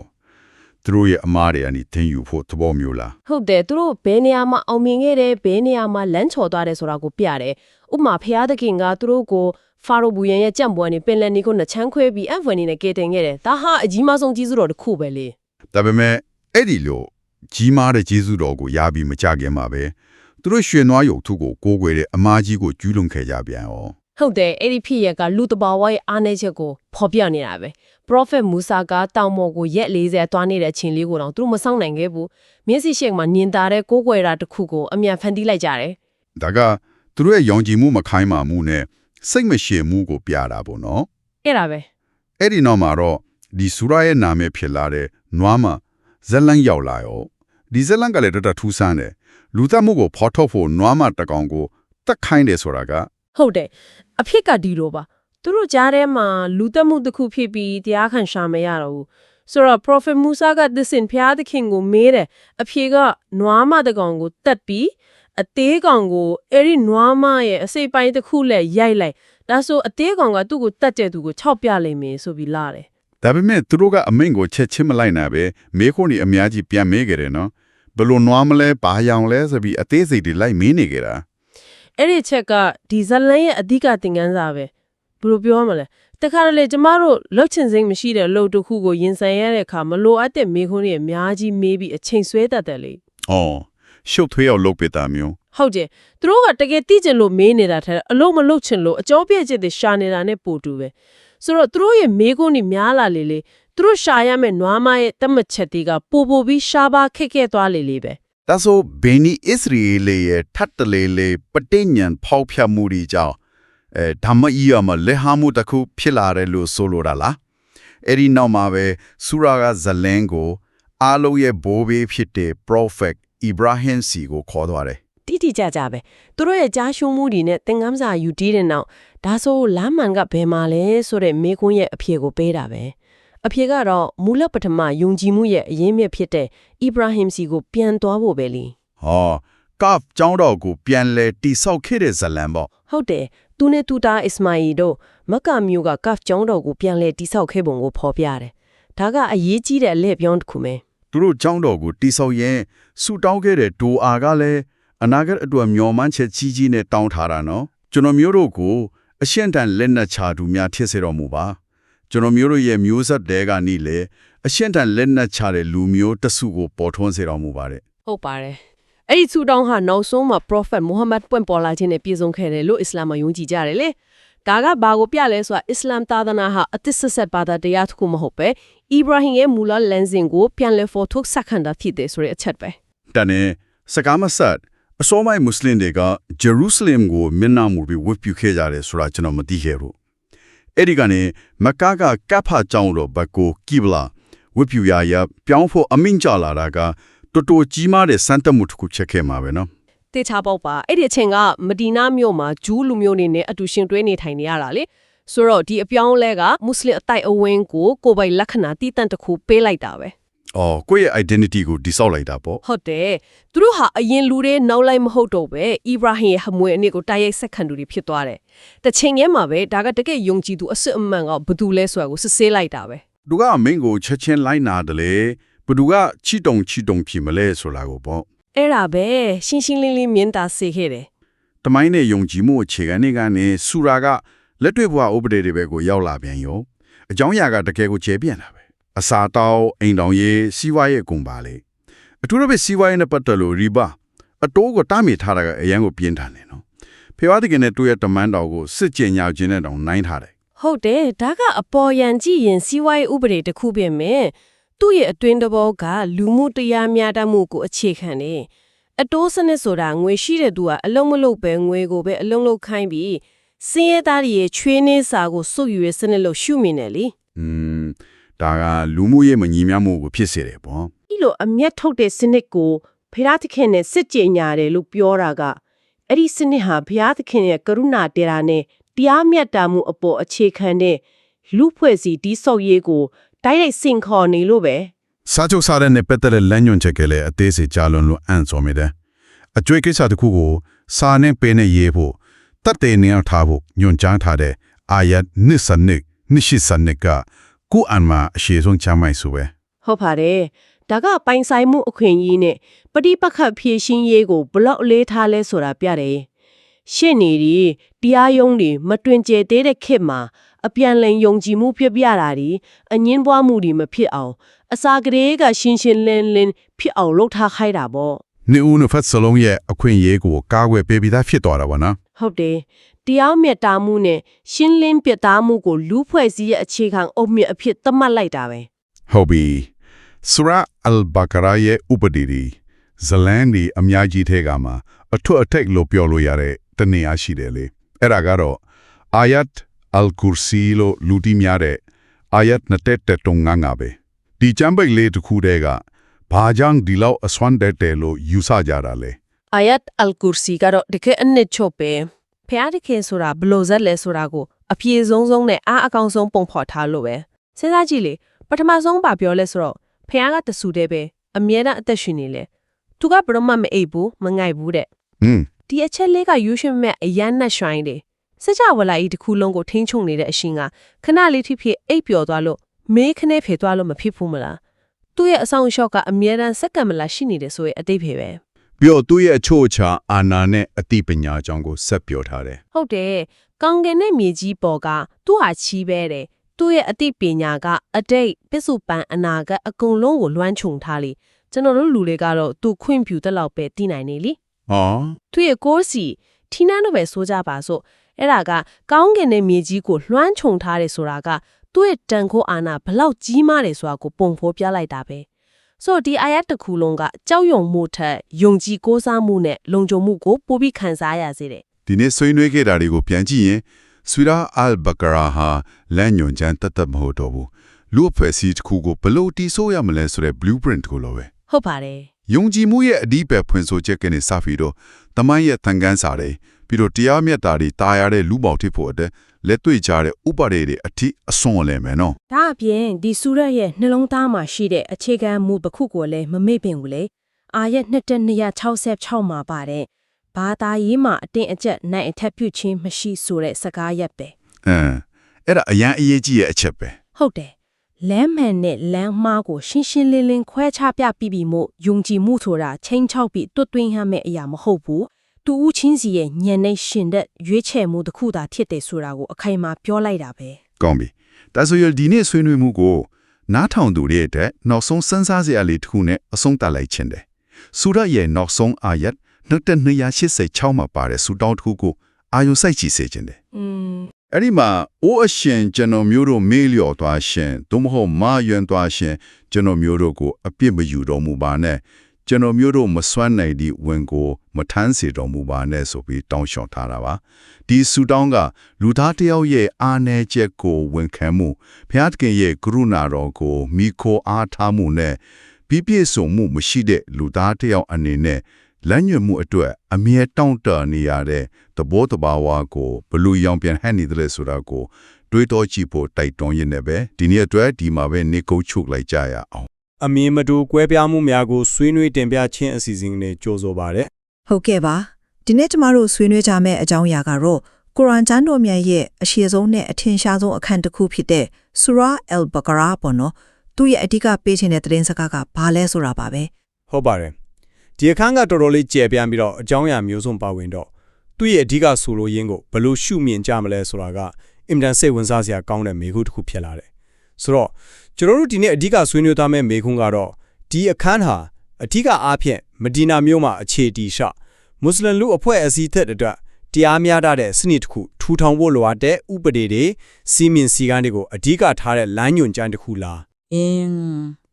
သူတို့ရဲ့အမားတွေကနေသင်ယူဖို့သဘောမျိုးလား။ဟုတ်တယ်သူတို့ဘယ်နေရာမှာအောင်မြင်ခဲ့တယ်ဘယ်နေရာမှာလမ်းချော်သွားတယ်ဆိုတာကိုပြတယ်။ဥပမာဖျားသခင်ကသူတို့ကိုဖာရိုဘူယန်ရဲ့ကြံ့ပွဲနေပင်လယ်နီကိုနှချမ်းခွဲပြီးအဖဝင်နေကဲတင်ခဲ့တယ်။ဒါဟာအကြီးမားဆုံးကျေးဇူးတော်တစ်ခုပဲလေ။ဒါပေမဲ့အဲ့ဒီလိုကြီးမားတဲ့ကျေးဇူးတော်ကိုရပြီးမကြခင်မှာပဲသူတို့ရွှေနွားရုပ်ထုကိုကိုးကွယ်တဲ့အမားကြီးကိုကျူးလွန်ခဲ့ကြပြန်ရောဟုတ်တယ်အဲ့ဒီဖြစ်ရကလူတဘာဝရဲ့အားနည်းချက်ကိုဖော်ပြနေတာပဲ Prophet Musa ကတောင်ပေါ်ကိုရက်40သွားနေတဲ့အချိန်လေးကိုတော့သူတို့မဆောင်နိုင်ခဲ့ဘူးမျက်စိရှိမှညင်တာတဲ့ကိုးကွယ်တာတစ်ခုကိုအမြန်ဖန်တီးလိုက်ကြတယ်ဒါကသူတို့ရဲ့ယုံကြည်မှုမခိုင်းမာမှုနဲ့စိတ်မရှည်မှုကိုပြတာပေါ့နော်အဲ့ဒါပဲအဲ့ဒီနောက်မှာတော့ဒီဆူရာရဲ့နာမည်ဖြစ်လာတဲ့နွားမဇလန်ရောက်လာရောဒီဇလန်ကလည်းတော်တော်ထူးဆန်းတယ်လူသားမှုကိုဖော်ထုတ်ဖို့နွားမတကောင်ကိုတက်ခိုင်းတယ်ဆိုတာကဟုတ်တယ်အဖြစ်ကဒီလိုပါသူတို့ကြားထဲမှာလူသက်မှုတစ်ခုဖြစ်ပြီးတရားခံရှာမရတော့ဘူးဆိုတော့ Prophet Musa ကသင်ဖျားသခင်ကိုမေးတယ်အဖြစ်ကနွားမတကောင်ကိုတက်ပြီးအသေးကောင်ကိုအဲ့ဒီနွားမရဲ့အစိပ်ပိုင်းတစ်ခုနဲ့ရိုက်လိုက်ဒါဆိုအသေးကောင်ကသူ့ကိုတက်တဲ့သူကိုခြောက်ပြလိမ့်မယ်ဆိုပြီးလာတယ်ဒါပေမဲ့သူတို့ကအမိန့်ကိုချက်ချင်းမလိုက်နိုင်ပဲမေးခွန်းကြီးအများကြီးပြန်မေးကြတယ်နော်ဘလို့နွားမလဲဘာရောင်လဲဆိုပြီးအသေးစိတ်တွေလိုက်မေးနေကြတာအဲ့ဒီချက်ကဒီဇလန်ရဲ့အဓိကသင်ခန်းစာပဲဘယ်လိုပြောမလဲတခါတလေကျမတို့လှုပ်ချင်စိတ်မရှိတဲ့လှုပ်တစ်ခုကိုရင်ဆိုင်ရတဲ့အခါမလိုအပ်တဲ့မေးခွန်းတွေအများကြီးမေးပြီးအချိန်ဆွဲတတ်တယ်လေ။အော်ရှုပ်ထွေးအောင်လုပ်ပေးတာမျိုးဟုတ်တယ်သူတို့ကတကယ်သိချင်လို့မေးနေတာထက်အလုံးမလုပ်ချင်လို့အကြောပြည့်ချက်တွေရှာနေတာနဲ့ပို့တူပဲဆိုတော့သူတို့ရဲ့မေးခွန်းတွေများလာလေသူတို့ရှာရမယ့်နွားမရဲ့တမတ်ချက်တွေကပိုပြီးရှားပါခက်ခဲသွားလေပဲဒါဆိုဘီနီအစ္စရေးလေရဲ့ထတ်တလေပဋိညာဉ်ဖောက်ဖျက်မှုတွေကြောင့်ဓမ္မဤရမလက်ဟာမှုတစ်ခုဖြစ်လာတယ်လို့ဆိုလိုတာလားအဲ့ဒီနောက်မှာပဲဆူရာကဇလန်ကိုအားလုံးရဲ့ဘိုးဘေးဖြစ်တဲ့ Prophet Ibrahim စီကိုခေါ်သွားတယ်တိကျပဲသူတို့ရဲ့ကြားရှုံးမှုတွေနဲ့သင်္ကန်းစာယူတီးတဲ့နောက်ဒါဆိုလမ်းမှန်ကဘယ်မှာလဲဆိုတဲ့မေးခွန်းရဲ့အဖြေကိုပေးတာပဲအဖြေကတော့မူလပထမယုံကြည်မှုရဲ့အရင်းမြစ်ဖြစ်တဲ့ Ibrahim စီကိုပြန်သွားဖို့ပဲလေဟောကာ့ဖ်ကျောင်းတော်ကိုပြန်လဲတိဆောက်ခဲ့တဲ့ဇလန်ပေါ့ဟုတ်တယ်သူနဲ့တူတာအစ္စမာအီတို့မက္ကာမြို့ကကာ့ဖ်ကျောင်းတော်ကိုပြန်လဲတိဆောက်ခဲ့ပုံကိုဖော်ပြတယ်ဒါကအရေးကြီးတဲ့အလက်ပြောင်းတစ်ခုပဲသူတို့ကျောင်းတော်ကိုတိဆောက်ရင်ဆူတောင်းခဲ့တဲ့ဒိုအာကလည်းအနာဂတ်အတွက်မျှော်မှန်းချက်ကြီးနဲ့တောင်းထားတာနော်ကျွန်တော်မျိုးတို့ကိုအရှင်းတန်လက်နက်ချသူများထည့်စေတော်မူပါကျွန်တော်မျိုးတို့ရဲ့မျိုးဆက်တဲကနေလေအရှင်းတန်လက်နက်ချတဲ့လူမျိုးတစုကိုပေါ်ထွန်းစေတော်မူပါတယ်ဟုတ်ပါတယ်အဲ့ဒီဆူတောင်းဟာနောက်ဆုံးမှာ Prophet Muhammad ပွင့်ပေါ်လာခြင်းနဲ့ပြည့်စုံခဲ့တယ်လို့အစ္စလာမ်မှာယုံကြည်ကြတယ်လေဒါကဘာကိုပြလဲဆိုတာအစ္စလာမ်သာသနာဟာအသစ်ဆက်ဘာသာတရားတစ်ခုမဟုတ်ပဲ Ibrahim ရဲ့မူလလမ်းစဉ်ကိုပြန်လည်ဖော်ထုတ်ဆက်ခံတာဖြစ်တယ်ဆိုတဲ့အချက်ပဲတန်နဲ့စကားမဆက်အစောပိုင်းမွတ်စလင်တွေကဂျေရုဆလင်ကိုမျက်နှာမူပြီးဝတ်ပြုခဲ့ကြတယ်ဆိုတာကျွန်တော်မသိခဲ့ဘူးအဲ့ဒီကနေမက္ကာကကပ်ဖာကျောင်းတော်ဘက်ကိုကိဘလာဝတ်ပြုရပြောင်းဖို့အမိန့်ချလာတာကတော်တော်ကြီးမားတဲ့စံတမှုတစ်ခုချက်ခဲ့မှာပဲနော်တေချာပေါက်ပါအဲ့ဒီအချိန်ကမဒီနာမြို့မှာဂျူးလူမျိုးတွေနဲ့အတူရှင်တွဲနေထိုင်နေရတာလေဆိုတော့ဒီအပြောင်းလဲကမွတ်စလင်အတိုက်အဝင်းကိုကိုယ်ပိုင်လက္ခဏာတည်တံ့တစ်ခုပေးလိုက်တာပဲ အော်ကိုယ့်ရဲ့ identity ကိုတိဆောက်လိုက်တာပေါ့ ဟုတ်တယ်သူတို့ဟာအရင်လူတွေနောက်လိုက်မဟုတ်တော့ပဲအီဗရာဟင်ရဲ့ဟမွေအနစ်ကိုတိုက်ရိုက်ဆက်ခံသူတွေဖြစ်သွားတယ်တချိန်ငယ်မှာပဲဒါကတကယ်ယုံကြည်သူအစစ်အမှန်ကဘယ်သူလဲဆိုတာကိုစစ်ဆေးလိုက်တာပဲ သူကမင်းကိုချက်ချင်းလိုက်နာတယ်လေဘသူကချီတုံဖြစ်မလဲဆိုတာကိုပေါ့ အဲ့ဒါပဲရှင်းရှင်းလင်းလင်းမြင်သာစေခဲ့တယ် တမိုင်းနဲ့ယုံကြည်မှုအခြေခံတွေကနေဆူရာကလက်တွေ့ဘဝဥပဒေတွေပဲကိုရောက်လာပြန်ရောအကြောင်းအရာကတကယ်ကိုကျဲပြန်တာပဲအစာတောက်အိမ်တောင်ရေးစီးပွားရေးကုန်ပါလေအထူးသဖြင့်စီးပွားရေးနဲ့ပတ်သက်လို့ရီဘာအတိုးကိုတားမြစ်ထားတာကအရန်ကိုပြင်းထန်တယ်နော်ဖေဝါတကယ်နဲ့တွေ့ရတမန်တော်ကိုစစ်ကြင်ညာခြင်းနဲ့တောင်နိုင်ထားတယ် ဟုတ်တယ်ဒါကအပေါ်ယံကြည့်ရင်စီးပွားရေးဥပဒေတစ်ခုပြင်မယ်သူ့ရဲ့အတွင်းတဘောကလူမှုတရားမျှတမှုကိုအခြေခံတယ်အတိုးစနစ်ဆိုတာငွေရှိတဲ့သူကအလုံးမလုံးပဲငွေကိုပဲအလုံးလုံးခိုင်းပြီးစင်းရဲသားရဲ့ချွေးနှင်းစာကိုစုပ်ယူရစနစ်လို့ရှုမြင်တယ်လေ ဒါကလူမှုရေးမညီမျှမှုကိုဖြစ်စေတယ်ပေါ့ ဒီလိုအမျက်ထုတ်တဲ့စနစ်ကိုဖရာသခင်နဲ့စစ်ကြင်ညာတယ်လို့ပြောတာကအဲ့ဒီစနစ်ဟာဖရာသခင်ရဲ့ကရုဏာတရားနဲ့တရားမျှတမှုအပေါ်အခြေခံတဲ့လူဖွဲ့စီတိဆောက်ရေးကိုတိုက်ရိုက်စင်ခေါ်နေလို့ပဲ စာချုပ်စာတမ်းနဲ့ပတ်သက်တဲ့လမ်းညွှန်ချက်ကလည်းအသေးစိတ်ကြားလွန်လို့အံ့စောမိတယ်အကျွေးကိစ္စတစ်ခုကိုစာနဲ့ပေနဲ့ရေးဖို့တတ်တဲ့နေရာထားဖို့ညွှန်ကြားထားတဲ့အာယတ်နိစနစ်ကကိုအန်မှာအရှိဆုံးချမိုက်ဆိုပဲ ဟုတ်ပါတယ်ဒါကပိုင်ဆိုင်မှုအခွင့်အရေးနဲ့ပဋိပက္ခဖြေရှင်းရေးကိုဘလောက်အလေးထားလဲဆိုတာပြတယ်ရှင့်နေဒီတရားရုံးတွေမတွင်ကျဲသေးတဲ့ခေတ်မှာအပြန်လည်ယုံကြည်မှုပြပြတာဒီအငင်းပွားမှုတွေမဖြစ်အောင်အစာကလေးကရှင်းရှင်းလင်းလင်းဖြစ်အောင်လုပ်ထားခိုင်းတာပေါ့ နေဦးနဖတ်စလုံးရဲ့အခွင့်အရေးကိုကာကွယ်ပေးပြီးသားဖြစ်သွားတာပါနော် ဟုတ်တယ်တရားမျှတမှုနဲ့ရှင်းလင်းပြသမှုကိုလူဖွဲ့စည်းရဲ့အခြေခံအုတ်မြစ်အဖြစ်သတ်မှတ်လိုက်တာပဲ ဟုတ်ပြီဆူရာအလ်ဘကာရာရဲ့ဥပဒေဒီဇလန်ဒီအများကြီးထဲကမှာအထွတ်အထိပ်လို့ပြောလို့ရတဲ့တနေရာရှိတယ်လေအဲ့ဒါကတော့အာယတ်အလ်ကူစီလို့လူတီများတဲ့အာယတ်21ပဲဒီကျမ်းပိတ်လေးတစ်ခုတည်းကဘာကြောင့်ဒီလောက်အစွမ်းတဲ့လို့ယူဆကြတာလဲ အာယတ်အလ်ကူစီကတော့တကယ်အနှစ်ချုပ်ပဲဖျားတခင်ဆိုတာဘလို့ဇက်လဲဆိုတာကိုအပြေဆုံးနဲ့အားအကောင်ဆုံးပုံဖော်ထားလို့ပဲစဉ်းစားကြည့်လေပထမဆုံးပါပြောလဲဆိုတော့ဖျားကတဆူတဲ့ပဲအမြဲတမ်းအသက်ရှင်နေလေသူကဘရမမအိပ်ဘူးမငိုက်ဘူးတဲ့ဒီအချက်လေးကယူရှင်မဲ့အရန်နဲ့ရွှိုင်းတယ်စကြဝဠာကြီးတစ်ခုလုံးကိုထိန်းချုပ်နေတဲ့အရှင်ကခဏလေးထိဖြစ်အိပ်ပျော်သွားလို့မေးခနဲ့ဖေသွားလို့မဖြစ်ဘူးမလားသူ့ရဲ့အဆောင်ရှော့ကအမြဲတမ်းစက္ကန့်မလားရှိနေတယ်ဆိုရင်အတိတ်ဖေပဲပြီးတော့သူ့ရဲ့အချို့အခြာအာနာနဲ့အတိပညာအကြောင်းကိုဆက်ပြောထားတယ် ဟုတ်တယ်ကောင်းကင်နဲ့မြေကြီးပေါ်ကသူ့ဟာချီးပဲတယ်သူ့ရဲ့အတိပညာကအတိတ်ပစ္စုပန်အနာကအကုန်လုံးကိုလွှမ်းခြုံထားလေကျွန်တော်တို့လူတွေကတော့သူခွင့်ပြုတဲ့လောက်ပဲသိနိုင်နေလी ဟော သူ့ရဲ့ကိုယ်စီထီနာတို့ပဲဆိုကြပါစို့အဲ့ဒါကကောင်းကင်နဲ့မြေကြီးကိုလွှမ်းခြုံထားတယ်ဆိုတာကသူ့ရဲ့တန်ခိုးအာဏာဘလောက်ကြီးမားတယ်ဆိုတာကိုပုံဖော်ပြလိုက်တာပဲဆိုဒီအာယတ်တစ်ခုလုံးကကြောက်ရွံ့မှုထက်ယုံကြည်ကိုးစားမှုနဲ့လုံခြုံမှုကိုပိုပြီးခံစားရစေတယ် ဒီနေ့ဆွေးနွေးခဲ့တာတွေကိုပြန်ကြည့်ရင်ဆွီရာအလ်ဘကာရာဟာလမ်းညွှန်ချမ်းတတ်မဟုတ်တော့ဘူးလူ့အဖွဲ့အစည်းတစ်ခုကိုဘလို့တီးဆိုးရမလဲဆိုတဲ့ blueprint ကိုလိုပဲ ဟုတ်ပါတယ် ယုံကြည်မှုရဲ့အဓိပ္ပာယ်ဖွင့်ဆိုချက်ကနေစပြီးတော့တမိုင်းရဲ့သံဃန်းစာတွေပြီးတော့တရားမျှတတွေတာယာတဲ့လူပေါင်းဖြစ်ဖို့အတွက်လက်တွေ့ကြတဲ့ဥပဒေတွေအထိအစွန်အလယ်မယ်နော် ဒါအပြင်ဒီဆူရက်ရဲ့နှလုံးသားမှာရှိတဲ့အခြေခံမူတစ်ခုကိုလည်းမမေ့ပင်ဘူးလေအာယတ်2266မှာပါတဲ့ဘာသာရေးမှာအတင်းအကျပ်နိုင်အထက်ပြုခြင်းမရှိဆိုတဲ့စကားရပ်ပဲ အဲ့ဒါအရန်အရေးကြီးရဲ့အချက်ပဲ ဟုတ်တယ်လမ်းမှန်နဲ့လမ်းမှားကိုရှင်းရှင်းလင်းလင်းခွဲခြားပြပြီးမို့ယုံကြည်မှုဆိုတာချင်းချောက်ပြီးတွတ်တွင်းရမယ့်အရာမဟုတ်ဘူးတူဦးချင်းစီရဲ့ညံနေရှင်တဲ့ရွေးချယ်မှုတစ်ခုသာဖြစ်တယ်ဆိုတာကိုအခိုင်အမာပြောလိုက်တာပဲ ကောင်းပြီဒါဆိုရင်ဒီနေ့ဆွေးနွေးမှုကိုနားထောင်သူတွေအတွက်နောက်ဆုံးစဉ်းစားစရာလေးတစ်ခုနဲ့အဆုံးသတ်လိုက်ခြင်းတယ်ဆူရရဲ့နောက်ဆုံးအာယတ်2286မှာပါတဲ့ဆူတောင်းတစ်ခုကိုအာယုစိုက်ကြည့်စေခြင်းတယ်အဲ့ဒီမှာအိုးအရှင်ကျွန်တော်မျိုးတို့မေးလျော်သွားရှင်သို့မဟုတ်မာယွန်းသွားရှင်ကျွန်တော်မျိုးတို့ကိုအပြစ်မယူတော်မူပါနဲ့ကျွန်တော်မျိုးတို့မစွမ်းနိုင်သည့်ဝင်ကိုမထမ်းစေတော်မူပါနဲ့ဆိုပြီးတောင်းလျှောက်ထားတာပါဒီဆူတောင်းကလူသားတစ်ယောက်ရဲ့အာနယ်ချက်ကိုဝန်ခံမှုဘုရားသခင်ရဲ့ကရုဏာတော်ကိုမိခိုအားထားမှုနဲ့ပြည့်ပြည့်စုံမှုမရှိတဲ့လူသားတစ်ယောက်အနေနဲ့လမ်းညွှန်မှုအတွက်အမြဲတောင့်တနေရတဲ့သဘောတဘာဝကိုဘလူရောင်ပြန်ဟန်နေတယ်ဆိုတာကိုတွေးတောကြည့်ဖို့တိုက်တွန်းရင်းနဲ့ပဲဒီနေ့အတွက်ဒီမှာပဲနေကုတ်ချုပ်လိုက်ကြရအောင် အမြင်မတူကွဲပြားမှုများကိုဆွေးနွေးတင်ပြခြင်းအစီအစဉ်နဲ့ကြိုးဆိုပါရစေ ဟုတ်ကဲ့ပါဒီနေ့ကျမတို့ဆွေးနွေးကြမယ့်အကြောင်းအရာကတော့ကုရ်အာန်ကျမ်းတော်မြတ်ရဲ့အရှိဆုံးနဲ့အထင်ရှားဆုံးအခန်းတစ်ခုဖြစ်တဲ့ဆူရာအယ်ဘကရာပေါ့နော်သူ့ရဲ့အဓိကပေးခြင်းတဲ့သတင်းစကားကဘာလဲဆိုတာပါပဲ ဟုတ်ပါတယ်ဒီအခန်းကတော်တော်လေးကျယ်ပြန့်ပြီးတော့အကြောင်းအရာမျိုးစုံပါဝင်တော့သူ့ရဲ့အဓိကဆိုလိုရင်းကိုဘယ်လိုရှုမြင်ကြမလဲဆိုတာကအင်မတန်စိတ်ဝင်စားစရာကောင်းတဲ့မေခုတစ်ခုဖြစ်လာတယ်ဆိုတော့ကျွန်တော်တို့ဒီနေ့အဓိကဆွေးနွေးသွားမယ့်မေခုကတော့ဒီအခန်းဟာအဓိကအားဖြင့်မဒီနာမြို့မှာအခြေတည်ရှမွတ်စလင်လူအဖွဲ့အစည်းသက်အတွက်တရားမျှတတဲ့စနစ်တစ်ခုထူထောင်ဖို့လိုအပ်တဲ့ဥပဒေတွေစီမင်းစည်းကမ်းတွေကိုအဓိကထားတဲ့လမ်းညွှန်ကြမ်းတစ်ခုလား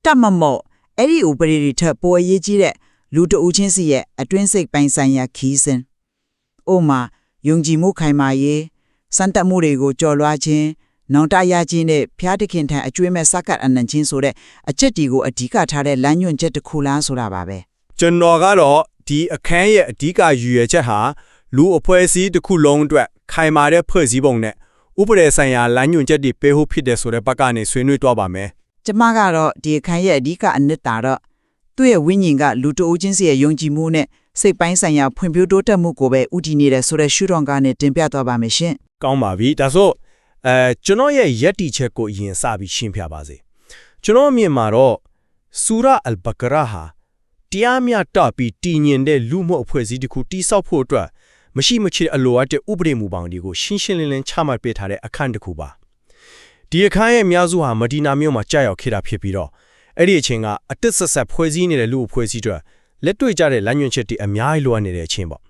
တတ်မမော့အဲ့ဒီဥပဒေတွေထက်ပေါ်ရေးကြီးတဲ့လူတဦးချင်းစီရဲ့အတွင်းစိတ်ပိုင်းဆိုင်ရာခီးစဉ်။အိုမှာယုံကြည်မှုခိုင်မာရေးစံတတ်မှုတွေကိုကြော်လွှားခြင်းနောင်တရခြင်းနဲ့ဖျားတခင်ထံအကျွေးမဲ့စက္ကတ်အနံ့ချင်းဆိုတဲ့အချက်ဒီကိုအဓိကထားတဲ့လမ်းညွှန်ချက်တစ်ခုလားဆိုတာပါပဲ ကျွန်တော်ကတော့ဒီအခန်းရဲ့အဓိကရည်ရွယ်ချက်ဟာလူအဖွဲ့အစည်းတစ်ခုလုံးအတွက်ခိုင်မာတဲ့ဖွဲ့စည်းပုံနဲ့ဥပဒေဆိုင်ရာလမ်းညွှန်ချက်တွေပေးဖို့ဖြစ်တဲ့ဆိုတဲ့ဘက်ကနေဆွေးနွေးသွားပါမယ် ကျမကတော့ဒီအခန်းရဲ့အဓိကအနှစ်သာတော့သူ့ရဲ့ဝိညာဉ်ကလူတဦးချင်းစီရဲ့ယုံကြည်မှုနဲ့စိတ်ပိုင်းဆိုင်ရာဖွံ့ဖြိုးတိုးတက်မှုကိုပဲဥတည်နေတဲ့ဆိုတဲ့ရှုထောင့်ကနေတင်ပြသွားပါမယ်ရှင် ကောင်းပါပြီဒါဆိုကျွန်တော်ရဲ့ယက်တီချက်ကိုအရင်စပြီးရှင်းပြပါစေကျွန်တော်အမြင်မှာတော့ဆူရာအယ်ဘကရာဟာတရားမျှတပြီးတည်ငြိမ်တဲ့လူမှုအဖွဲ့အစည်းတစ်ခုတည်ဆောက်ဖို့အတွက်မရှိမချစ်အလိုအပ်တဲ့ဥပဒေမူပေါင်းတွေကိုရှင်းရှင်းလင်းလင်းချမှတ်ပေးထားတဲ့အခန်းတစ်ခုပါဒီအခန်းရဲ့အများစုဟာမဒီနာမြို့မှာကြာရောက်ခဲ့တာဖြစ်ပြီးတော့အဲ့ဒီအချိန်ကအတစ်ဆက်ဆက်ဖွဲ့စည်းနေတဲ့လူအဖွဲ့အစည်းတွေလက်တွေ့ကြတဲ့လမ်းညွှန်ချက်တွေအများကြီးလိုအပ်နေတဲ့အချိန်ပေါ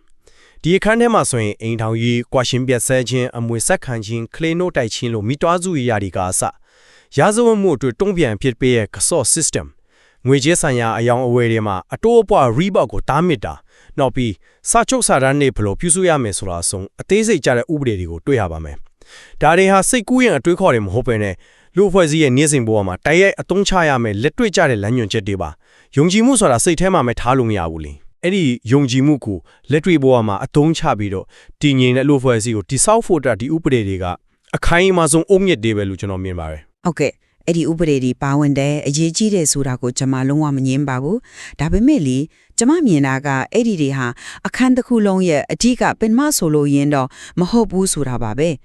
့ဒီအခန်းထဲမှာဆိုရင်အိမ်ထောင်ရေး၊ကွာရှင်းပြတ်ဆဲခြင်းအမွေဆက်ခံခြင်းကလေးနို့တိုက်ခြင်းလို့မိသားစုရေးရာတွေကအစရာဇဝတ်မှုတွေတုံ့ပြန်ဖြစ်ပေးရဲ့ကစော့ system ငွေကြေးဆိုင်ရာအယောင်အဝယ်တွေမှာအတိုးအပွား rebate ကိုတားမြစ်တာနောက်ပြီးစာချုပ်စာတမ်းတွေဘယ်လိုပြုစုရမယ်ဆိုတာအဆုံးအသေးစိတ်ကြတဲ့ဥပဒေတွေကိုတွေ့ရပါမယ်ဒါတွေဟာစိတ်ကူးရင်အတွေးခေါ်တယ်မဟုတ်ပဲနဲ့လူအဖွဲ့အစည်းရဲ့နေ့စဉ်ဘဝမှာတိုက်ရိုက်အသုံးချရမယ်လက်တွေ့ကြတဲ့လမ်းညွှန်ချက်တွေပါယုံကြည်မှုဆိုတာစိတ်ထဲမှာမထားလို့မရဘူးလေအဲ့ဒီယုံကြည်မှုကိုလက်တွေ့ဘဝမှာအသုံးချပြီးတော့တည်ငြိမ်တဲ့လူအဖွဲ့အစည်းကိုတိဆောက်ဖို့အတွက်ဒီဥပဒေတွေကအခိုင်အမာဆုံးအုံမြစ်တွေပဲလို့ကျွန်တော်မြင်ပါတယ် ဟုတ်ကဲ့အဲ့ဒီဥပဒေတွေပါဝင်တဲ့အရေးကြီးတဲ့ဆိုတာကိုကျွန်မလုံးဝမငြင်းပါဘူးဒါပေမဲ့လေကျွန်မမြင်တာကအဲ့ဒီတွေဟာအခန်းတစ်ခုလုံးရဲ့အဓိကပင်မဆိုလို့ရင်တော့မဟုတ်ဘူးဆိုတာပါပဲ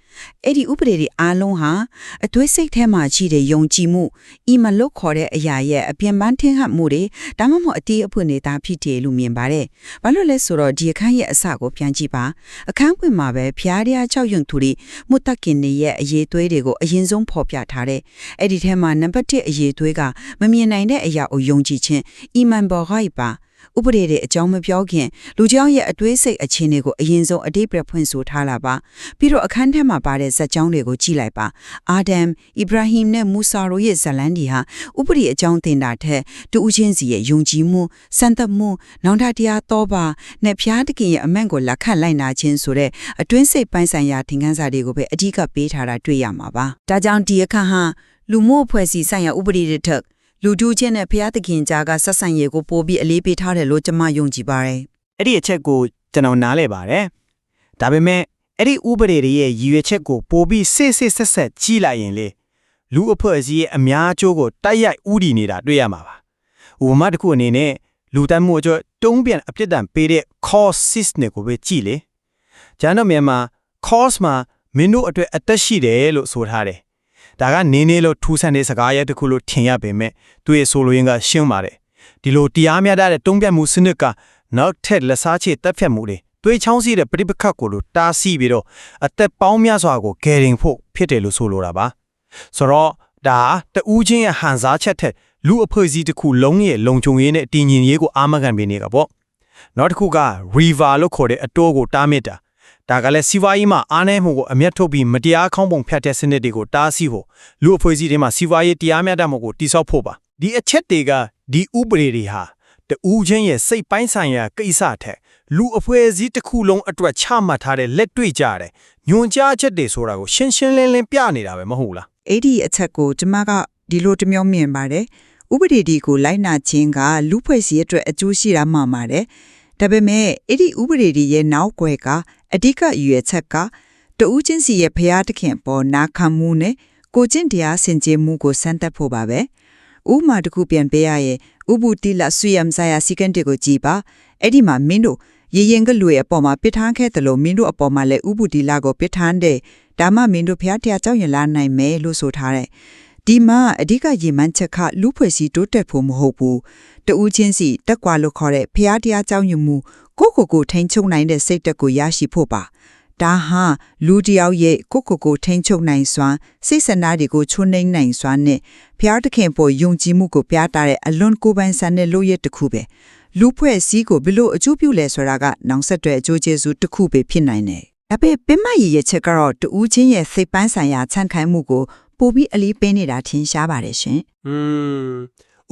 အဲ့ဒီဥပဒေတွေအားလုံးဟာအသွေးစိတ်ထဲမှာရှိတဲ့ယုံကြည်မှုအီမလို့ခေါ်တဲ့အရာရဲ့အပြင်ပန်းထင်ဟပ်မှုတွေဒါမှမဟုတ်အတီးအဖွင့်နေတာဖြစ်တယ်လို့မြင်ပါတယ်ဘာလို့လဲဆိုတော့ဒီအခန်းရဲ့အစကိုပြန်ကြည့်ပါအခန်းပွင့်မှာပဲဖျားရ6ယွန်သူတွေမုတ်တကင်ရဲ့အရေးသွေးတွေကိုအရင်ဆုံးဖော်ပြထားတဲ့အဲ့ဒီထဲမှာနံပါတ်1အရေးသွေးကမမြင်နိုင်တဲ့အရာကိုယုံကြည်ခြင်းအီမန်ဘော်ဟိုက်ပါဥပဒေတွေအကြောင်းမပြောခင်လူကြောင့်ရဲ့အတွေးစိတ်အခြေအနေကိုအရင်ဆုံးအတိတ်ပြဖွင့်ဆိုထားလာပါပြီးတော့အခန်းထဲမှာပါတဲ့ဇာတ်ကြောင်းတွေကိုကြည့်လိုက်ပါအာဒမ်အီဘရာဟင်နဲ့မူဆာတို့ရဲ့ဇလန်ဒီဟာဥပဒေအကြောင်းတင်တာထက်တူဦးချင်းစီရဲ့ယုံကြည်မှုစံသက်မှုနောင်တတရားတော်ပါနဲ့ဖျားတခင်ရဲ့အမှန်ကိုလက်ခံလိုက်နာခြင်းဆိုတဲ့အတွင်းစိတ်ပိုင်းဆိုင်ရာသင်ခန်းစာတွေကိုပဲအဓိကပေးထားတာတွေ့ရမှာပါဒါကြောင့်ဒီအခန်းဟာလူမှုအဖွဲ့အစည်းဆိုင်ရာဥပဒေတွေထက်လူတူချင်းနဲ့ဖျားသခင်ကြားကဆက်ဆံရေးကိုပိုပြီးအလေးပေးထားတယ်လို့ကျွန်မယုံကြည်ပါတယ်။အဲ့ဒီအချက်ကိုကျွန်တော်နားလည်ပါတယ်။ဒါပေမဲ့အဲ့ဒီဥပဒေတွေရဲ့ရည်ရွယ်ချက်ကိုပိုပြီးစစ်ဆက်ကြီးလိုက်ရင်လေလူအဖွဲ့အစည်းရဲ့အများအကျိုးကိုတိုက်ရိုက်ဥတီနေတာတွေ့ရမှာပါ။ဥပမာတစ်ခုအနေနဲ့လူတန်းမှုအကျိုးတုံးပြန်အပြစ်ဒဏ်ပေးတဲ့ causes နဲ့ကိုပဲကြည့်လေ။ကျန်တော့မြန်မာ cause မှာမင်းတို့အတွက်အသက်ရှိတယ်လို့ဆိုထားတယ်။ဒါကနေနေလို့ထူးဆန်းတဲ့စကားရဲတစ်ခုလို့ထင်ရပေမဲ့သူရဲ့ဆိုလိုရင်းကရှင်းပါတယ်ဒီလိုတရားမျှတတဲ့တုံ့ပြန်မှုစနစ်ကနောက်ထပ်လက်စားချေတက်ဖြတ်မှုတွေတွေးချောင်းစီတဲ့ပြိပခတ်ကိုလို့တားဆီးပြီးတော့အသက်ပေါင်းများစွာကိုကယ်တင်ဖို့ဖြစ်တယ်လို့ဆိုလိုတာပါဆိုတော့ဒါတဦးချင်းရဲ့ဟန်စားချက်ထက်လူအဖွဲ့အစည်းတစ်ခုလုံးရဲ့လုံခြုံရေးနဲ့တည်ငြိမ်ရေးကိုအာမခံပေးနေတာပေါ့နောက်တစ်ခုက river လို့ခေါ်တဲ့အတိုးကိုတားမြစ်တာဒါကလည်းစီးပွားရေးမှာအားနည်းမှုကိုအမျက်ထုတ်ပြီးမတရားခေါင်းပုံဖြတ်တဲ့စနစ်တွေကိုတားဆီးဖို့လူအဖွဲ့အစည်းတွေမှာစီးပွားရေးတရားမျှတမှုကိုတိစောက်ဖို့ပါဒီအချက်တွေကဒီဥပဒေတွေဟာတူးချင်းရဲ့စိတ်ပိုင်းဆိုင်ရာကိစ္စထက်လူအဖွဲ့အစည်းတစ်ခုလုံးအတွက်ချမှတ်ထားတဲ့လက်တွေ့ကြတဲ့ညွန်ကြားချက်တွေဆိုတာကိုရှင်းရှင်းလင်းလင်းပြနေတာပဲမဟုတ်လား အဲ့ဒီအချက်ကိုကျွန်မကဒီလိုတမျိုးမြင်ပါတယ်ဥပဒေဒီကိုလိုက်နာခြင်းကလူဖွဲ့စည်းအတွက်အကျိုးရှိတာမှန်ပါတယ်ဒါပေမဲ့အဲ့ဒီဥပဒေရဲ့နောက်ွယ်ကအဓိကရည်ရွယ်ချက်ကတဦးချင်းစီရဲ့ဖျားသခင်ပေါ်နာခံမှုနဲ့ကိုကျင့်တရားစင်ကြယ်မှုကိုစမ်းသပ်ဖို့ပါပဲဥ ဥမာတခုပြန်ပေးရရဲ့ဥပုတိလဆွေယမ်ဆိုင်ယာစီကန်တေကိုကြည်ပါအဲ့ဒီမှာမင်းတို့ရေရင်ကလွေအပေါ်မှာပစ်ထန်းခဲ့တယ်လို့မင်းတို့အပေါ်မှာလည်းဥပုတိလကိုပစ်ထန်းတယ်ဒါမှမင်းတို့ဖျားတရားကြောင့်ရလာနိုင်မယ်လို့ဆိုထားတယ်ဒီမှာအဓိကရေမှန်းချက်ကလူဖွဲ့စည်းတိုးတက်ဖို့မဟုတ်ဘူးတူးချင်းစီတက်ကွာလို့ခေါ်တဲ့ဖျားတရားကြောင့်ယူမှုကိုထိန်ချုပ်နိုင်တဲ့စိတ်တက်ကိုရရှိဖို့ပါဒါဟာလူတယောက်ရဲ့ကိုထိန်ချုပ်နိုင်စွမ်းစိတ်ဆန္ဒတွေကိုချုံနှိမ့်နိုင်စွမ်းနဲ့ဖျားသခင်ပေါ်ယုံကြည်မှုကိုပြသတဲ့အလွန်ကိုပိုင်ဆန်တဲ့လို့ရတစ်ခုပဲလူဖွဲ့စည်းကိုဘလို့အကျိုးပြုလဲဆိုတာကနောက်ဆက်တွဲအကျိုးကျေးဇူးတစ်ခုပဲဖြစ်နိုင်တယ်။ဒါပေမဲ့ပင်မရည်ရဲ့ချက်ကတော့တူးချင်းရဲ့စိတ်ပန်းဆိုင်ရာချမ်းခိုင်မှုကိုပိုပြီးအလေးပေးနေတာထင်ရှားပါတယ်ရှင်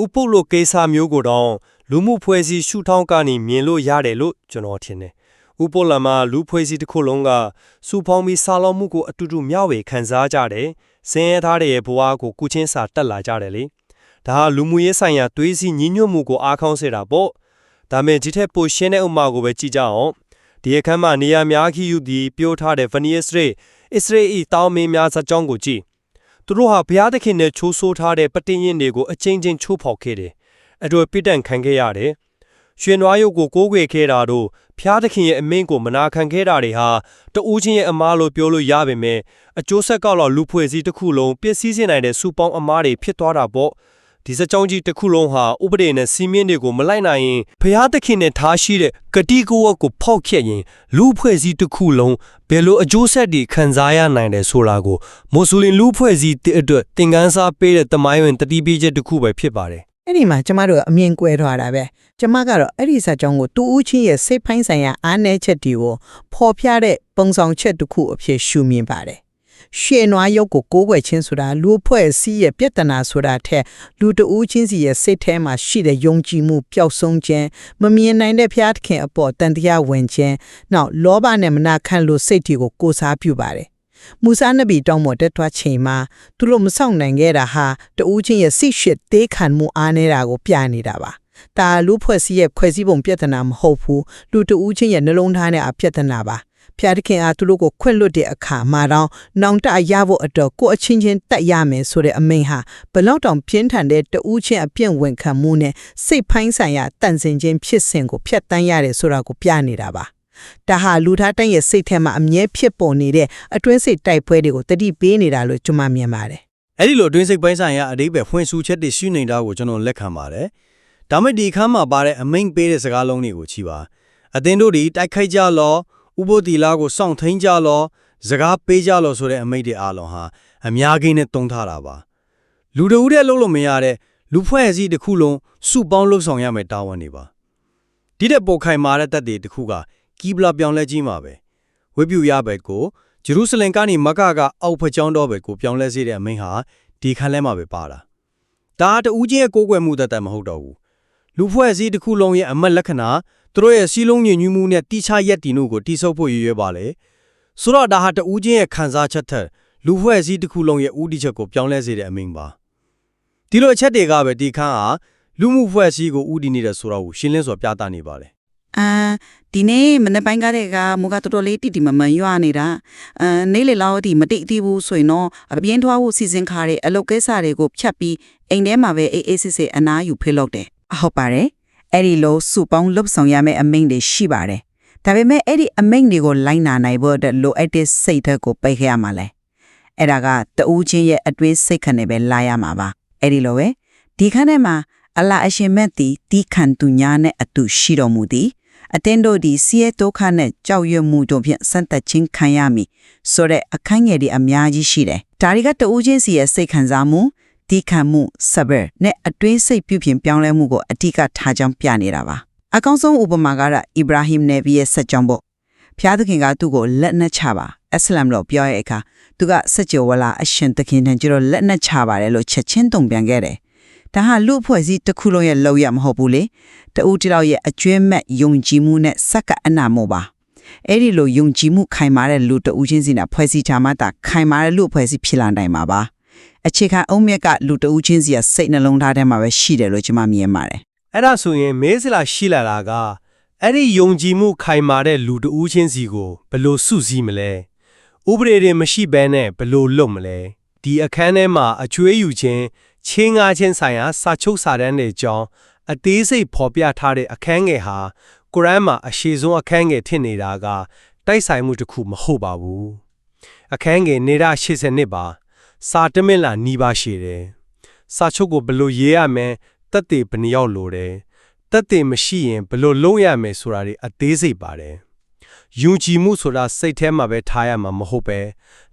ဥပုပ်လို့ကိစ္စမျိုးကိုတော့လူမှုဖွဲ့စည်းရှုထောင့်ကနေမြင်လို့ရတယ်လို့ကျွန်တော်ထင်တယ်။ဥပုပ်လမှာလူဖွဲ့စည်းတစ်ခုလုံးကစူဖောင်းပြီးစာလုံးမှုကိုအတူတူမျှဝေခံစားကြတယ်။စင်ရဲသားတဲ့ဘဝကိုကုချင်းစာတက်လာကြတယ်လေ။ဒါဟာလူမှုရေးဆိုင်ရာသွေးစည်းညီညွတ်မှုကိုအားကောင်းစေတာပေါ့။ဒါမဲ့ဒီထက်ပိုရှင်းတဲ့ဥမာကိုပဲကြည့်ကြအောင်။ဒီအခန်းမှာနေရာများခီယူပြီးပြောထားတဲ့ဗနီယစ်ရေအစ္စရေးတောင်းမင်းများစကြောင်းကိုကြည့်သူတို့ဟာဘုရားသခင်နဲ့ချိုးဆိုးထားတဲ့ပတင်ရင်တွေကိုအချင်းချင်းချိုးဖောက်ခဲ့တယ်။အတွေ့ပြစ်ဒဏ်ခံခဲ့ရတယ်။ရွှေနွားရုပ်ကိုကိုးကွယ်ခဲ့တာတို့ဘုရားသခင်ရဲ့အမင်းကိုမနာခံခဲ့တာတွေဟာတဦးချင်းရဲ့အမားလို့ပြောလို့ရပါမယ်။အကျိုးဆက်ကတော့လူဖွဲ့စည်းတစ်ခုလုံးပျက်စီးစေနိုင်တဲ့စူပေါင်းအမားတွေဖြစ်သွားတာပေါ့။ဒီစကြောင်းကြီးတစ်ခုလုံးဟာဥပဒေနဲ့စီမင်းတွေကိုမလိုက်နိုင်ရင်ဘုရားသခင်နဲ့ထားရှိတဲ့ဂတိကိုဝတ်ကိုဖောက်ဖျက်ရင်လူဖွဲ့စည်းတစ်ခုလုံးဘယ်လိုအကျိုးဆက်တွေခံစားရနိုင်တယ်ဆိုတာကိုမွတ်စလင်လူဖွဲ့စည်းတဲ့အတွက်သင်ခန်းစာပေးတဲ့တမိုင်းဝင်တတိပိချက်တစ်ခုပဲဖြစ်ပါတယ်။အဲ့ဒီမှာကျမတို့အမြင်ကွဲထားတာပဲ။ကျမကတော့အဲ့ဒီစာကြောင်းကိုတူဦးချင်းရဲ့စိတ်ဖိုင်းဆိုင်ရာအားနည်းချက်တွေကိုဖော်ပြတဲ့ပုံဆောင်ချက်တစ်ခုအဖြစ်ရှုမြင်ပါတယ်။ရွှေနွားရုပ်ကိုကိုးကွယ်ခြင်းဆိုတာလူဖွဲ့စည်းရဲ့ပြဿနာဆိုတာထက်လူတဦးချင်းစီရဲ့စိတ်ထဲမှာရှိတဲ့ယုံကြည်မှုပျောက်ဆုံးခြင်းမမြင်နိုင်တဲ့ဘုရားသခင်အပေါ်တန်တရားဝင်ခြင်းနောက်လောဘနဲ့မနာခံလို့စိတ်တွေကိုကိုးစားပြုပါတယ်။မူစာနဗီတောင်းပေါ်တက်သွားချိန်မှာသူတို့မဆောင်နိုင်ခဲ့တာဟာတဦးချင်းရဲ့စိတ်ရှစ်သေးခံမှုအားနေတာကိုပြနေတာပါ။ဒါလူဖွဲ့စည်းရဲ့ဖွဲ့စည်းပုံပြဿနာမဟုတ်ဘူးလူတဦးချင်းရဲ့နှလုံးသားနဲ့အပြဿနာပါ။ဖျားသခင်အားသူတို့ကိုခွင့်လွတ်တဲ့အခါမှာတော့နောင်တရဖို့အတွက်ကိုအချင်းချင်းတက်ရမယ်ဆိုတဲ့အမိန့်ဟာဘလောက်တောင်ပြင်းထန်တဲ့တဦးချင်းအပြင့်ဝင်ခံမှုနဲ့စိတ်ဖိုင်းဆိုင်ရာတန်ဆင်ခြင်းဖြစ်စဉ်ကိုဖျက်ဆီးရတယ်ဆိုတာကိုပြနေတာပါဒါဟာလူသားတိုင်းရဲ့စိတ်ထဲမှာအမြဲဖြစ်ပေါ်နေတဲ့အတွင်းစိတ်တိုက်ပွဲတွေကိုတတိပေးနေတာလို့ကျွန်မမြင်ပါတယ်အဲ့ဒီလိုအတွင်းစိတ်ပိုင်းဆိုင်ရာအဓိပ္ပာယ်ဖွင့်ဆိုချက်တွေရှိနေတာကိုကျွန်တော်လက်ခံပါတယ်ဒါမဲ့ဒီခန်းမှာပါတဲ့အမိန့်ပေးတဲ့စကားလုံးတွေကိုကြည့်ပါအသင်တို့ဒီတိုက်ခိုက်ကြလောဥပုသ်တီလာကိုစောင့်ထိန်ကြလောစကားပေးကြလောဆိုတဲ့အမိန့်တွေအားလုံးဟာအများကြီးနဲ့တုံးထားတာပါလူတဦးတည်းလုံးလို့မရတဲ့လူဖွဲ့စည်းတစ်ခုလုံးစုပေါင်းလှုပ်ဆောင်ရမယ်တာဝန်တွေပါဒီတဲ့ပေါ်ခိုင်မာတဲ့တပ်တွေတစ်ခုကကီဘလာပြောင်းလဲကြီးမှာပဲဝိပုယဘက်ကိုဂျေရုဆလင်ကနေမက္ကာကအောက်ဖကျောင်းတော်ဘက်ကိုပြောင်းလဲစေတဲ့အမိန့်ဟာဒီခန်းလဲမှာပဲပါတာဒါတဦးချင်းရဲ့ကိုးကွယ်မှုတတ်မဟုတ်တော့ဘူးလူဖွဲ့စည်းတစ်ခုလုံးရဲ့အမတ်လက္ခဏာသူတို့ရဲ့စီးလုံးညဉ့်ညူးမှုနဲ့တိချရက်တီနုကိုတိဆုပ်ဖို့ရည်ရွယ်ပါလေဆိုတော့ဒါဟာတဦးချင်းရဲ့ခံစားချက်ထက်လူဖွဲ့စည်းတစ်ခုလုံးရဲ့ဦးတည်ချက်ကိုပြောင်းလဲစေတဲ့အမိန့်ပါဒီလိုအချက်တွေကပဲဒီခန်းဟာလူမှုဖွဲ့စည်းကိုဦးတည်နေတဲ့ဆိုတော့ရှင်းလင်းစွာပြသနေပါလေဒီနေ့မနေ့ပိုင်းကတည်းကမူကတော်တော်လေးတိမမရွာနေတာနေ့လေလောက်ဒီမတိသေးဘူးဆိုရင်တော့အပြင်းထွားဖို့စီစဉ်ခါတဲ့အလုပ်ကိစ္စတွေကိုဖြတ်ပြီးအိမ်ထဲမှာပဲအေးစစ်စစ်အနားယူဖေးလုပ်တယ်ဟုတ်ပါတယ်အဲ့ဒီလိုစုပေါင်းလှုပ်ဆောင်ရမယ့်အမိန့်တွေရှိပါတယ်ဒါပေမဲ့အဲ့ဒီအမိန့်တွေကိုလိုက်နာနိုင်ဖို့အတွက်လိုအပ်တဲ့စိတ်ဓာတ်ကိုပိတ်ခဲ့ရမှာလဲအဲ့ဒါကတဦးချင်းရဲ့အတွေးစိတ်ခံနေပဲလာရမှာပါအဲ့ဒီလိုပဲဒီခန်းထဲမှာအလ္လာအရှင်မြတ်သည်တီးခံသူညာနဲ့အတူရှိတော်မူသည်အတင်းတို့ဒီစီရဲ့ဒုက္ခနဲ့ကြောက်ရွံ့မှုတို့ဖြင့်စံတက်ချင်းခံရမည်ဆိုတဲ့အခန်းငယ်တွေအများကြီးရှိတယ်ဒါတွေကတဦးချင်းစီရဲ့စိတ်ခံစားမှုတီးခံမှုဆဘရနဲ့အတွင်းစိတ်ပြုပြင်ပြောင်းလဲမှုကိုအတိအကထားကြောင်းပြနေတာပါအကောင်းဆုံးဥပမာကတော့အီဘရာဟိမ်နဗီရဲ့ဆက်ကြောင်းပေါ့ဖျားသခင်ကသူ့ကိုလက်နဲ့ချပါအစ္စလာမ်လို့ပြောရဲ့အခါသူကစကြဝဠာအရှင်သခင်ထံကျတော့လက်နဲ့ချပါတယ်လို့ချက်ချင်းတုံ့ပြန်ခဲ့တယ်ဒါဟာလူအဖွဲ့အစည်းတစ်ခုလုံးရဲ့လောက်ရမဟုတ်ဘူးလေတဦးတယောက်ရဲ့အကျွမ်းမဲ့ယုံကြည်မှုနဲ့စက္ကအနာမို့ပါအဲ့ဒီလိုယုံကြည်မှုခိုင်မာတဲ့လူတဦးချင်းစီနဲ့ဖွဲ့စည်းထားမှသာခိုင်မာတဲ့လူအဖွဲ့အစည်းဖြစ်လာနိုင်မှာပါအခြေခံအုံးမြက်ကလူတဦးချင်းစီရဲ့စိတ်နှလုံးသားထဲမှာပဲရှိတယ်လို့ကျွန်မမြင်ပါတယ်အဲ့ဒါဆိုရင်မေးစလာရှိလာတာကအဲ့ဒီယုံကြည်မှုခိုင်မာတဲ့လူတဦးချင်းစီကိုဘယ်လိုစုစည်းမလဲဥပဒေတွေမရှိဘဲနဲ့ဘယ်လိုလုပ်မလဲဒီအခန်းထဲမှာအချွေးယူခြင်း ချင်းငါချင်းဆိုင်ရာစာချုပ်စာတမ်းတွေကြောင့်အသေးစိတ်ဖော်ပြထားတဲ့အခန်းငယ်ဟာကုရ်အာန်မှာအရှိဆုံးအခန်းငယ်ဖြစ်နေတာကတိုက်ဆိုင်မှုတစ်ခုမဟုတ်ပါဘူးအခန်းငယ်နေတာ80ပါစာတမင်လာနီးပါရှိတယ်စာချုပ်ကိုဘယ်လိုရေးရမလဲတက်တေဘယ်နှယောက်လိုတယ်တက်တေမရှိရင်ဘယ်လိုလုပ်ရမယ်ဆိုတာတွေအသေးစိတ်ပါတယ်ယုံကြည်မှုဆိုတာစိတ်ထဲမှာပဲထားရမှာမဟုတ်ပဲ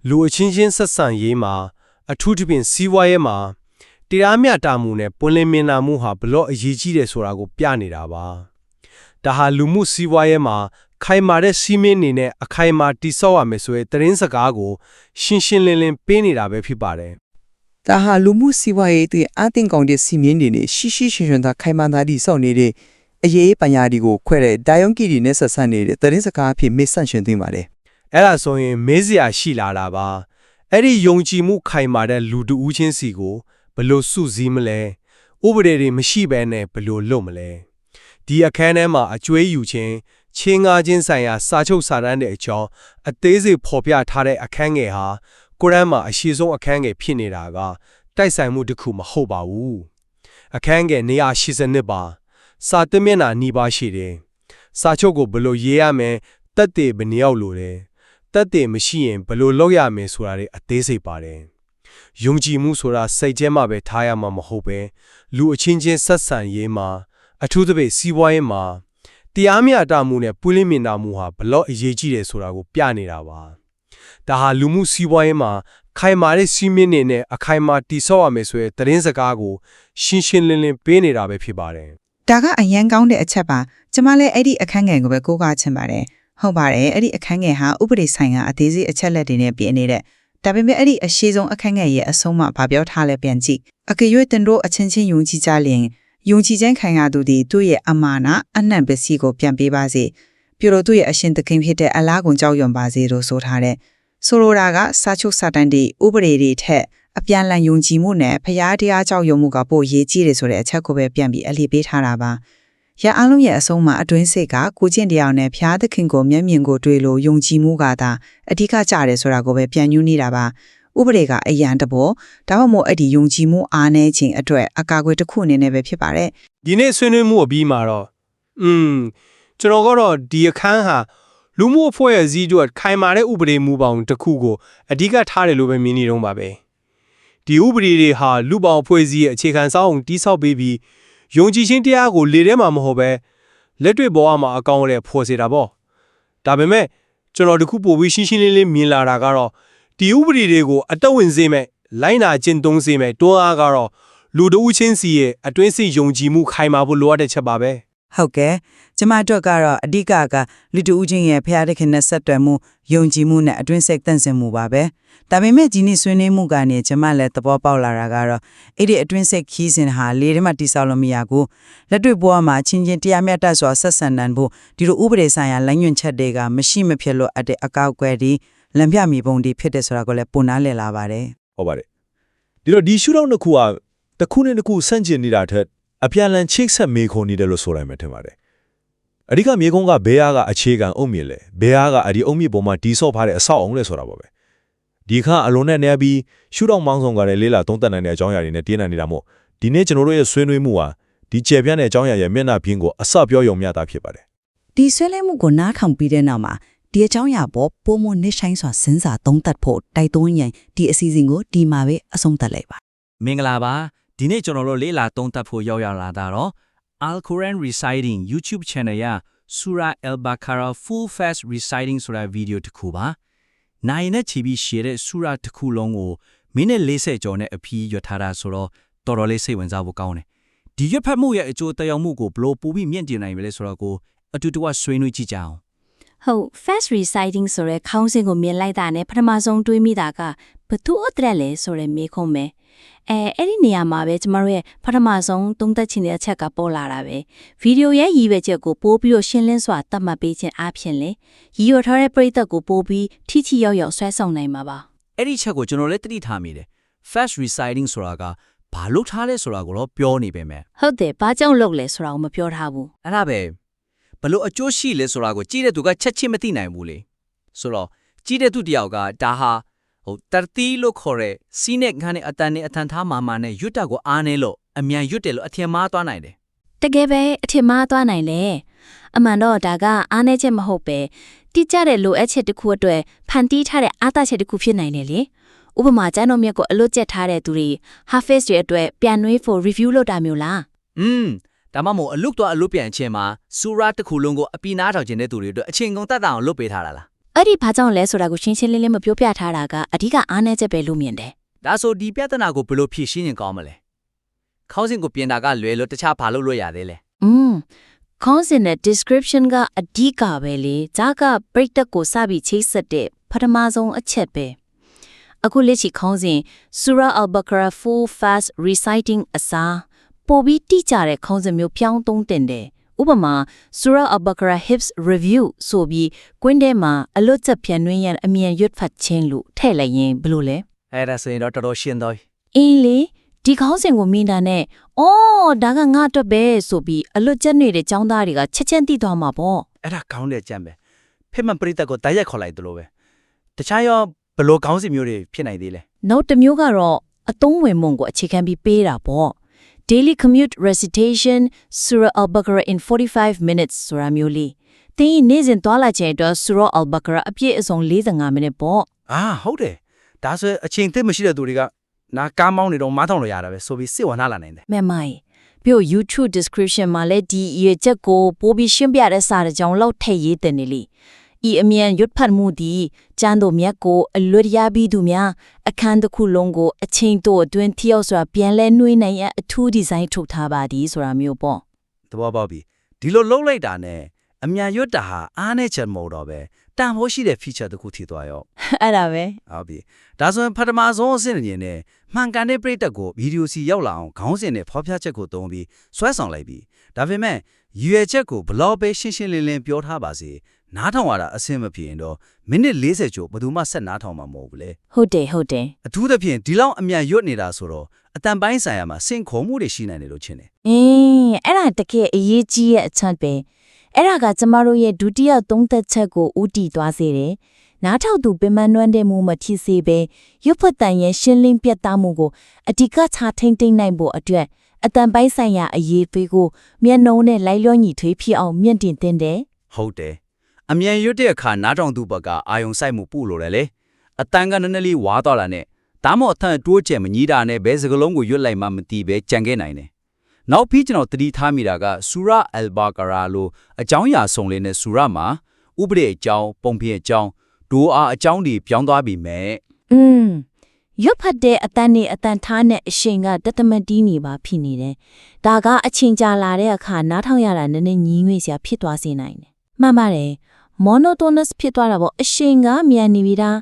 လူအချင်းချင်းဆက်ဆံရေးမှာအထူးသဖြင့်စီးပွားရေးမှာတရားမျှတမှုနဲ့ပွင့်လင်းမြင်သာမှုဟာဘလို့အရေးကြီးတယ်ဆိုတာကိုပြနေတာပါဒါဟာလူမှုစီးပွားရေးမှာခိုင်မာတဲ့စီးမင်းနေနဲ့အခိုင်မာတိဆောက်ရမယ်ဆိုရင်သတင်းစကားကိုရှင်းရှင်းလင်းလင်းပေးနေတာပဲဖြစ်ပါတယ် ဒါဟာလူမှုစီးပွားရေးတွေအသင်ကောင်းတဲ့စီမင်းတွေနဲ့ရှိရှိရှင်ရှင်သာခိုင်မာတာတိဆောက်နေတဲ့အရေးပညာတွေကိုခွဲတဲ့ဒါယုံကီတွေနဲ့ဆက်ဆက်နေတဲ့သတင်းစကားအဖြစ်မေ့ဆန့်ရှင်သိမ်းပါတယ် အဲ့ဒါဆိုရင်မေးစရာရှိလာတာပါအဲ့ဒီယုံကြည်မှုခိုင်မာတဲ့လူတူဦးချင်းစီကိုဘယ်လိုစုစည်းမလဲဥပဒေတွေမရှိဘဲနဲ့ဘယ်လိုလုပ်မလဲဒီအခန်းထဲမှာအကျွေးယူခြင်းချင်းငါချင်းဆိုင်ရာစာချုပ်စာတမ်းတွေအကြောင်းအသေးစိတ်ဖော်ပြထားတဲ့အခန်းငယ်ဟာကုရ်အာန်မှာအရှိဆုံးအခန်းငယ်ဖြစ်နေတာကတိုက်ဆိုင်မှုတစ်ခုမဟုတ်ပါဘူးအခန်းငယ်182ပါစာတမျက်နှာနီးပါးရှိတယ်စာချုပ်ကိုဘယ်လိုရေးရမလဲတက်တေဘယ်နှယောက်လိုတယ်တက်တေမရှိရင်ဘယ်လိုလုပ်ရမလဲဆိုတာတွေအသေးစိတ်ပါတယ်ယုံကြည်မှုဆိုတာစိတ်ထဲမှာပဲထားရမှာမဟုတ်ပဲလူအချင်းချင်းဆက်ဆံရေးမှာအထူးသဖြင့်စီးပွားရေးမှာတရားမျှတမှုနဲ့ပွင့်လင်းမြင်သာမှုဟာဘလို့အရေးကြီးတယ်ဆိုတာကိုပြနေတာပါဒါဟာလူမှုစီးပွားရေးမှာခိုင်မာတဲ့စီးမင်းနေနဲ့အခိုင်မာတိဆောက်ရမယ်ဆိုရင်သတင်းစကားကိုရှင်းရှင်းလင်းလင်းပေးနေတာပဲဖြစ်ပါတယ် ဒါကအရန်ကောင်းတဲ့အချက်ပါကျမလည်းအဲ့ဒီအခန်းငယ်ကိုပဲကိုးကားချင်ပါတယ်ဟုတ်ပါတယ်အဲ့ဒီအခန်းငယ်ဟာဥပဒေဆိုင်ရာအသေးစိတ်အချက်လက်တွေနဲ့ပြည့်နေတဲ့ဒါပေမဲ့အဲ့ဒီအရှိဆုံးအခန်းငယ်ရဲ့အဆုံးမှာဗာပြောထားလဲပြန်ကြည့်အကယ်၍တင်တို့အချင်းချင်းယုံကြည်ကြလျင်ယုံကြည်ခြင်းခံရသူသည်သူ့ရဲ့အမာနာအနံ့ပစ္စည်းကိုပြန်ပေးပါစေပြုလို့သူ့ရဲ့အရှင်သခင်ဖြစ်တဲ့အလားကိုကြောက်ရွံ့ပါစေလို့ဆိုထားတဲ့ဆိုလိုတာကစာချုပ်စာတမ်းတွေဥပဒေတွေထက်အပြန်လည်ယုံကြည်မှုနဲ့ဖျားတရားကြောက်ရွံ့မှုကပိုရေးကြီးတယ်ဆိုတဲ့အချက်ကိုပဲပြန်ပြီးအလေးပေးထားတာပါရအလုံးရဲ့အဆုံးမှာအတွင်းစိတ်ကကိုကျင့်တရားနဲ့ဖျားသခင်ကိုမျက်မြင်ကိုတွေ့လို့ယုံကြည်မှုကသာအဓိကကြတယ်ဆိုတာကိုပဲပြန်ညွှန်းနေတာပါဥပဒေကအရန်တဘောဒါမှမဟုတ်အဲ့ဒီယုံကြည်မှုအားနည်းခြင်းအတွက်အကာအကွယ်တစ်ခုအနေနဲ့ပဲဖြစ်ပါတယ် ဒီနေ့ဆွေးနွေးမှုအပြီးမှာတော့ကျွန်တော်ကတော့ဒီအခန်းဟာလူမှုအဖွဲ့အစည်းတို့ခိုင်မာတဲ့ဥပဒေမူပေါင်းတစ်ခုကိုအဓိကထားတယ်လို့ပဲမြင်နေတော့ပါပဲဒီဥပဒေတွေဟာလူပေါင်းအဖွဲ့အစည်းရဲ့အခြေခံစောင့်တိဆောက်ပေးပြီးယုံကြည်ခြင်းတရားကိုလေထဲမှာမဟုတ်ပဲလက်တွေ့ပေါ်မှာအကောင်းအထည်ဖော်စေတာပေါ့ဒါပေမဲ့ကျွန်တော်တခုပို့ပြီးရှင်းရှင်းလင်းလင်းမြင်လာတာကတော့ဒီဥပဒေတွေကိုအတက်ဝင်စေမဲ့လိုင်းနာကျင့်သုံးစေမဲ့တွန်းအားကတော့လူတို့ဦးချင်းစီရဲ့အတွင်းစိတ်ယုံကြည်မှုခိုင်မာဖို့လိုအပ်တဲ့ချက်ပါပဲ ဟုတ်ကဲ့ကျမတို့ကတော့အဓိကလူတူဦးချင်းရဲ့ဖျားသခင်နဲ့ဆက်သွယ်မှုယုံကြည်မှုနဲ့အတွင်းစိတ်တန့်စင်မှုပါပဲဒါပေမဲ့ဒီနေ့ဆွေးနွေးမှုကနေကျမလည်းသဘောပေါက်လာတာကတော့အဲ့ဒီအတွင်းစိတ်ခီးစဉ်ဟာလေထဲမှာတိဆောက်လို့မရဘူးလက်တွေ့ဘဝမှာချင်းချင်းတရားမျှတစွာဆက်ဆံနိုင်ဖို့ဒီလိုဥပဒေဆိုင်ရာလမ်းညွှန်ချက်တွေကမရှိမဖြစ်လို့အတဲ့အကောက်အကွယ်ဒီလမ်းပြမီပုံဒီဖြစ်တဲ့ဆိုတာကိုလည်းပုံနာလည်လာပါတယ် ဟုတ်ပါတယ်ဒီတော့ဒီရှုထောင့်တစ်ခုကတစ်ခုနဲ့တစ်ခုဆန့်ကျင်နေတာထက်အပြန်လန်ချိတ်ဆက်မေခွန်နေတယ်လို့ဆိုနိုင်မှာထင်ပါတယ်အဓိကမြေကုန်းကဘေးအားကအခြေခံအုံမြင့်လေဘေးအားကအဒီအုံမြင့်ပေါ်မှာတီးဆော့ဖားတဲ့အဆောက်အုံလဲဆိုတာပါပဲဒီခါအလုံးနဲ့နေပြီးရှုထောင့်မောင်းဆောင်ကလည်းလေးလာသုံးသက်နိုင်တဲ့အကြောင်းအရာတွေနဲ့တင်းနိုင်နေတာမို့ဒီနေ့ကျွန်တော်တို့ရဲ့ဆွေးနွေးမှုဟာဒီကျေပြန့်တဲ့အကြောင်းအရာရဲ့မျက်နှာပြင်ကိုအစပြောယုံမျှတာဖြစ်ပါတယ် ဒီဆွေးနွေးမှုကိုနားထောင်ပြီးတဲ့နောက်မှာဒီအကြောင်းအရာပေါ်ပုံမနစ်ဆိုင်စွာစဉ်းစားသုံးသပ်ဖို့တိုက်တွန်းရင်ဒီအစီအစဉ်ကိုဒီမှာပဲအဆုံးသတ်လိုက်ပါ မင်္ဂလာပါဒီနေ့ကျွန်တော်တို့လေးလာသုံးသပ်ဖို့ရောက်လာတာတော့ Al-Quran Reciting YouTube Channel ရ Surah Al-Baqarah Full Fast Reciting ဆိုတဲ့ဗီဒီယိုတစ်ခုပါနိုင်နဲ့ချီပြီးရှယ်တဲ့ Surah တစ်ခုလုံးကိုမိနစ်40ကျော်နဲ့အပြီးရွတ်ထားတာဆိုတော့တော်တော်လေးစိတ်ဝင်စားဖို့ကောင်းတယ်ဒီရွတ်ဖတ်မှုရဲ့အကျိုးသက်ရောက်မှုကိုဘလို့ပိုပြီးမြင့်တင်နိုင်မလဲဆိုတော့ကိုအတူတူဆွေးနွေးကြည့်ကြအောင် ဟုတ် fast reciting ဆိုတဲ့ခေါင်းစဉ်ကိုမြင်လိုက်တာနဲ့ပထမဆုံးတွေးမိတာကဘသူအတွက်လဲဆိုတဲ့မေးခွန်းပဲအဲ့ဒီနေရာမှာပဲကျမတို့ရဲ့ပထမဆုံးသုံးသပ်ချင်တဲ့အချက်ကပေါ်လာတာပဲဗီဒီယိုရဲ့ရည်ရွယ်ချက်ကိုပို့ပြီးရှင်းလင်းစွာသတ်မှတ်ပေးခြင်းအပြင်လေရည်ရွယ်ထားတဲ့ပရိသတ်ကိုပို့ပြီးထိထိရောက်ရောက်ဆွဲဆောင်နိုင်မှာပါ အဲ့ဒီချက်ကိုကျွန်တော်လည်းသတိထားမိတယ် fast reciting ဆိုတာကဘာလို့ထားလဲဆိုတာကိုတော့ပြောနေပေမဲ့ ဟုတ်တယ်ဘာကြောင့်လုပ်လဲဆိုတာကိုမပြောထားဘူး အဲ့ဒါပဲဘလို့အကျိုးရှိလဲဆိုတာကိုကြည့်တဲ့သူကချက်ချင်းမသိနိုင်ဘူးလေဆိုတော့ကြည့်တဲ့သူတယောက်ကဒါဟာ တတီလို့ခေါ်တဲ့စီးနဲ့ခန်းနဲ့အတန်နဲ့အထန်ထားမာနဲ့ရွတ်တာကိုအားနေလို့အမြန်ရွတ်တယ်လို့အထင်မှားသွားနိုင်တယ် တကယ်ပဲအထင်မှားသွားနိုင်လေအမှန်တော့ဒါကအားနည်းချက်မဟုတ်ပဲတိကျတဲ့လိုအပ်ချက်တစ်ခုအတွက်ဖန်တီးထားတဲ့အားသာချက်တစ်ခုဖြစ်နိုင်တယ်လေဥပမာကျမ်းတော်မြတ်ကိုအလွတ်ကျက်ထားတဲ့သူတွေ Hafiz တွေအတွက်ပြန်နှွေးဖို့ review လုပ်တာမျိုးလား ဒါမှမဟုတ်အလုတ်တော့အလုတ်ပြန်ခြင်းမှာစူရာတစ်ခုလုံးကိုအပီနားထောင်ခြင်းတဲ့သူတွေအတွက်အချိန်ကုန်တတ်တာအောင်လုပ်ပေးထားတာလား အဲ့ဒီဘာကြောင့်လဲဆိုတာကိုရှင်းရှင်းလင်းလင်းမပြောပြထားတာကအဓိကအားနည်းချက်ပဲလို့မြင်တယ် ဒါဆိုဒီပြဿနာကိုဘယ်လိုဖြေရှင်းရင်ကောင်းမလဲခေါင်းစဉ်ကိုပြင်တာကလွယ်လို့တခြားဘာလုပ်လို့ရသေးလဲ ခေါင်းစဉ်နဲ့ description ကအဓိကပဲလေဒါကပရိသတ်ကိုစပြီးချိတ်ဆက်တဲ့ပထမဆုံးအချက်ပဲအခုလက်ရှိခေါင်းစဉ် Surah Al-Baqarah Full Fast Reciting အစားပိုပြီးတိကျတဲ့ခေါင်းစဉ်မျိုးပြောင်းသုံးတင်တယ်ဥပမာ Surah Al-Baqarah Hifz Review ဆိုပြီးကွင်းထဲမှာအလွတ်ချက်ပြန်နှွှင်းရန်အမြန်ရွတ်ဖတ်ခြင်းလို့ထည့်လိုက်ရင်ဘယ်လိုလဲ အဲ့ဒါဆိုရင်တော့တော်တော်ရှင်းသွားပြီ အင်းလေဒီခေါင်းစဉ်ကိုမြင်တာနဲ့အော်ဒါကငါအတွက်ပဲဆိုပြီးအလွတ်ချက်နေတဲ့ចောင်းသားတွေကချက်ချင်းသိသွားမှာပေါ့ အဲ့ဒါကောင်းတဲ့ကြံပဲဖိမပရိသတ်ကိုတိုက်ရိုက်ခေါ်လိုက်သလိုပဲတခြားရောဘယ်လိုခေါင်းစဉ်မျိုးတွေဖြစ်နိုင်သေးလဲ နောက်တစ်မျိုးကတော့အသုံးဝင်မှုကိုအခြေခံပြီးပေးတာပေါ့ Daily Commute Recitation Surah Al-Baqarah in 45 minutes ဆိုတာမျိုးလေးတင်းနေ့စဉ်သွားလာခြင်းအတွက် Surah Al-Baqarah အပြည့်အစုံ45မိနစ်ပေါ့ ဟုတ်တယ်ဒါဆိုအချိန်သိမရှိတဲ့သူတွေကနာကားမောင်းနေတော့မားထောင်လို့ရတာပဲဆိုပြီးစိတ်ဝင်စားလာနိုင်တယ် မဲမိုင်ပြီးတော့ YouTube description မှာလည်းဒီအရေးချက်ကိုပို့ပြီးရှင်းပြတဲ့စာတစ်ကြောင်းလောက်ထည့်ရေးတင်နေလေဤအမြန်ရွတ်ဖတ်မှုဒီကျမ်းတော်မြတ်ကိုအလွတ်ရပြီးသူများအခန်းတစ်ခုလုံးကိုအချိန်တိုအတွင်းထိရောက်စွာပြန်လဲနှွှေးနိုင်ရန်အထူးဒီဇိုင်းထုတ်ထားပါသည်ဆိုတာမျိုးပေါ့ သဘောပေါက်ပြီဒီလိုလုံးလိုက်တာနဲ့အမြန်ရွတ်တာဟာအားနဲ့ချက်မဟုတ်တော့ပဲတန်ဖိုးရှိတဲ့ feature တစ်ခုထီသွားရော အဲ့ဒါပဲ ဟုတ်ပြီဒါဆိုရင်ပထမဆုံးအဆင့်အနေနဲ့မှန်ကန်တဲ့ပရိသတ်ကိုဗီဒီယိုစီရောက်လာအောင်ခေါင်းစဉ်နဲ့ဖော်ပြချက်ကိုသုံးပြီးဆွဲဆောင်လိုက်ပြီဒါပေမဲ့ရွေချက်ကိုဘလောက်ပဲရှင်းရှင်းလင်းလင်းပြောထားပါစေနားထောင်ရတာအဆင်မပြေရင်တော့မိနစ်40ကျော်ဘယ်သူမှဆက်နားထောင်မှာမဟုတ်ဘူးလေ ဟုတ်တယ် အထူးသဖြင့်ဒီလောက်အမြန်ရွတ်နေတာဆိုတော့အတန်ပိုင်းဆိုင်ရာမှာစင်ခေါ်မှုတွေရှိနိုင်တယ်လို့ထင်တယ် အဲ့ဒါတကယ်အရေးကြီးရဲ့အချက်ပဲအဲ့ဒါကကျမတို့ရဲ့ဒုတိယသုံးသက်ချက်ကိုဥတီသွားစေတယ်နားထောင်သူပင်မနှွမ်းတဲ့မှုမဖြစ်စေပဲရွတ်ဖတ်တန်ရဲ့ရှင်းလင်းပြတ်သားမှုကိုအဓိကချထိမ့်သိမ့်နိုင်ဖို့အတွက်အတန်ပိုင်းဆိုင်ရာအရေးသွေးကိုမျက်နှုံးနဲ့လိုက်လျောညီထွေးဖြစ်အောင်မြင့်တင်သင့်တယ် ဟုတ်တယ်အမြန်ရွတ်တဲ့အခါနားထောင်သူဘက်ကအာယုံစိုက်မှုပို့လို့တယ်လေအတန်ကနည်းနည်းလေးဝါသွားလာနဲ့ဒါမှမဟုတ်အထန်တိုးကျယ်မကြီးတာနဲ့ဘဲစကလုံးကိုရွတ်လိုက်မှမသိပဲကြံခဲ့နိုင်တယ်နောက်ပြီးကျွန်တော်တတိထားမိတာက Surah Al-Baqarah လို့အကြောင်းအရာစုံလေးနဲ့ Surah မှာဥပဒေအကြောင်းပုံပြင်အကြောင်းဒိုအားအကြောင်းတွေပြောင်းသွားပြီမဲ့ ရွတ်ဖတ်တဲ့အတန်နဲ့အတန်ထားနဲ့အရှင်ကတသမတီးနေပါဖြစ်နေတယ်ဒါကအချိန်ကြာလာတဲ့အခါနားထောင်ရတာနည်းနည်းညီးငွေ့စရာဖြစ်သွားစေနိုင်တယ်မှန်ပါတယ် monotonous ဖြစ်သွားတာပေါ့အရှင်ကမြန်နေပြီလား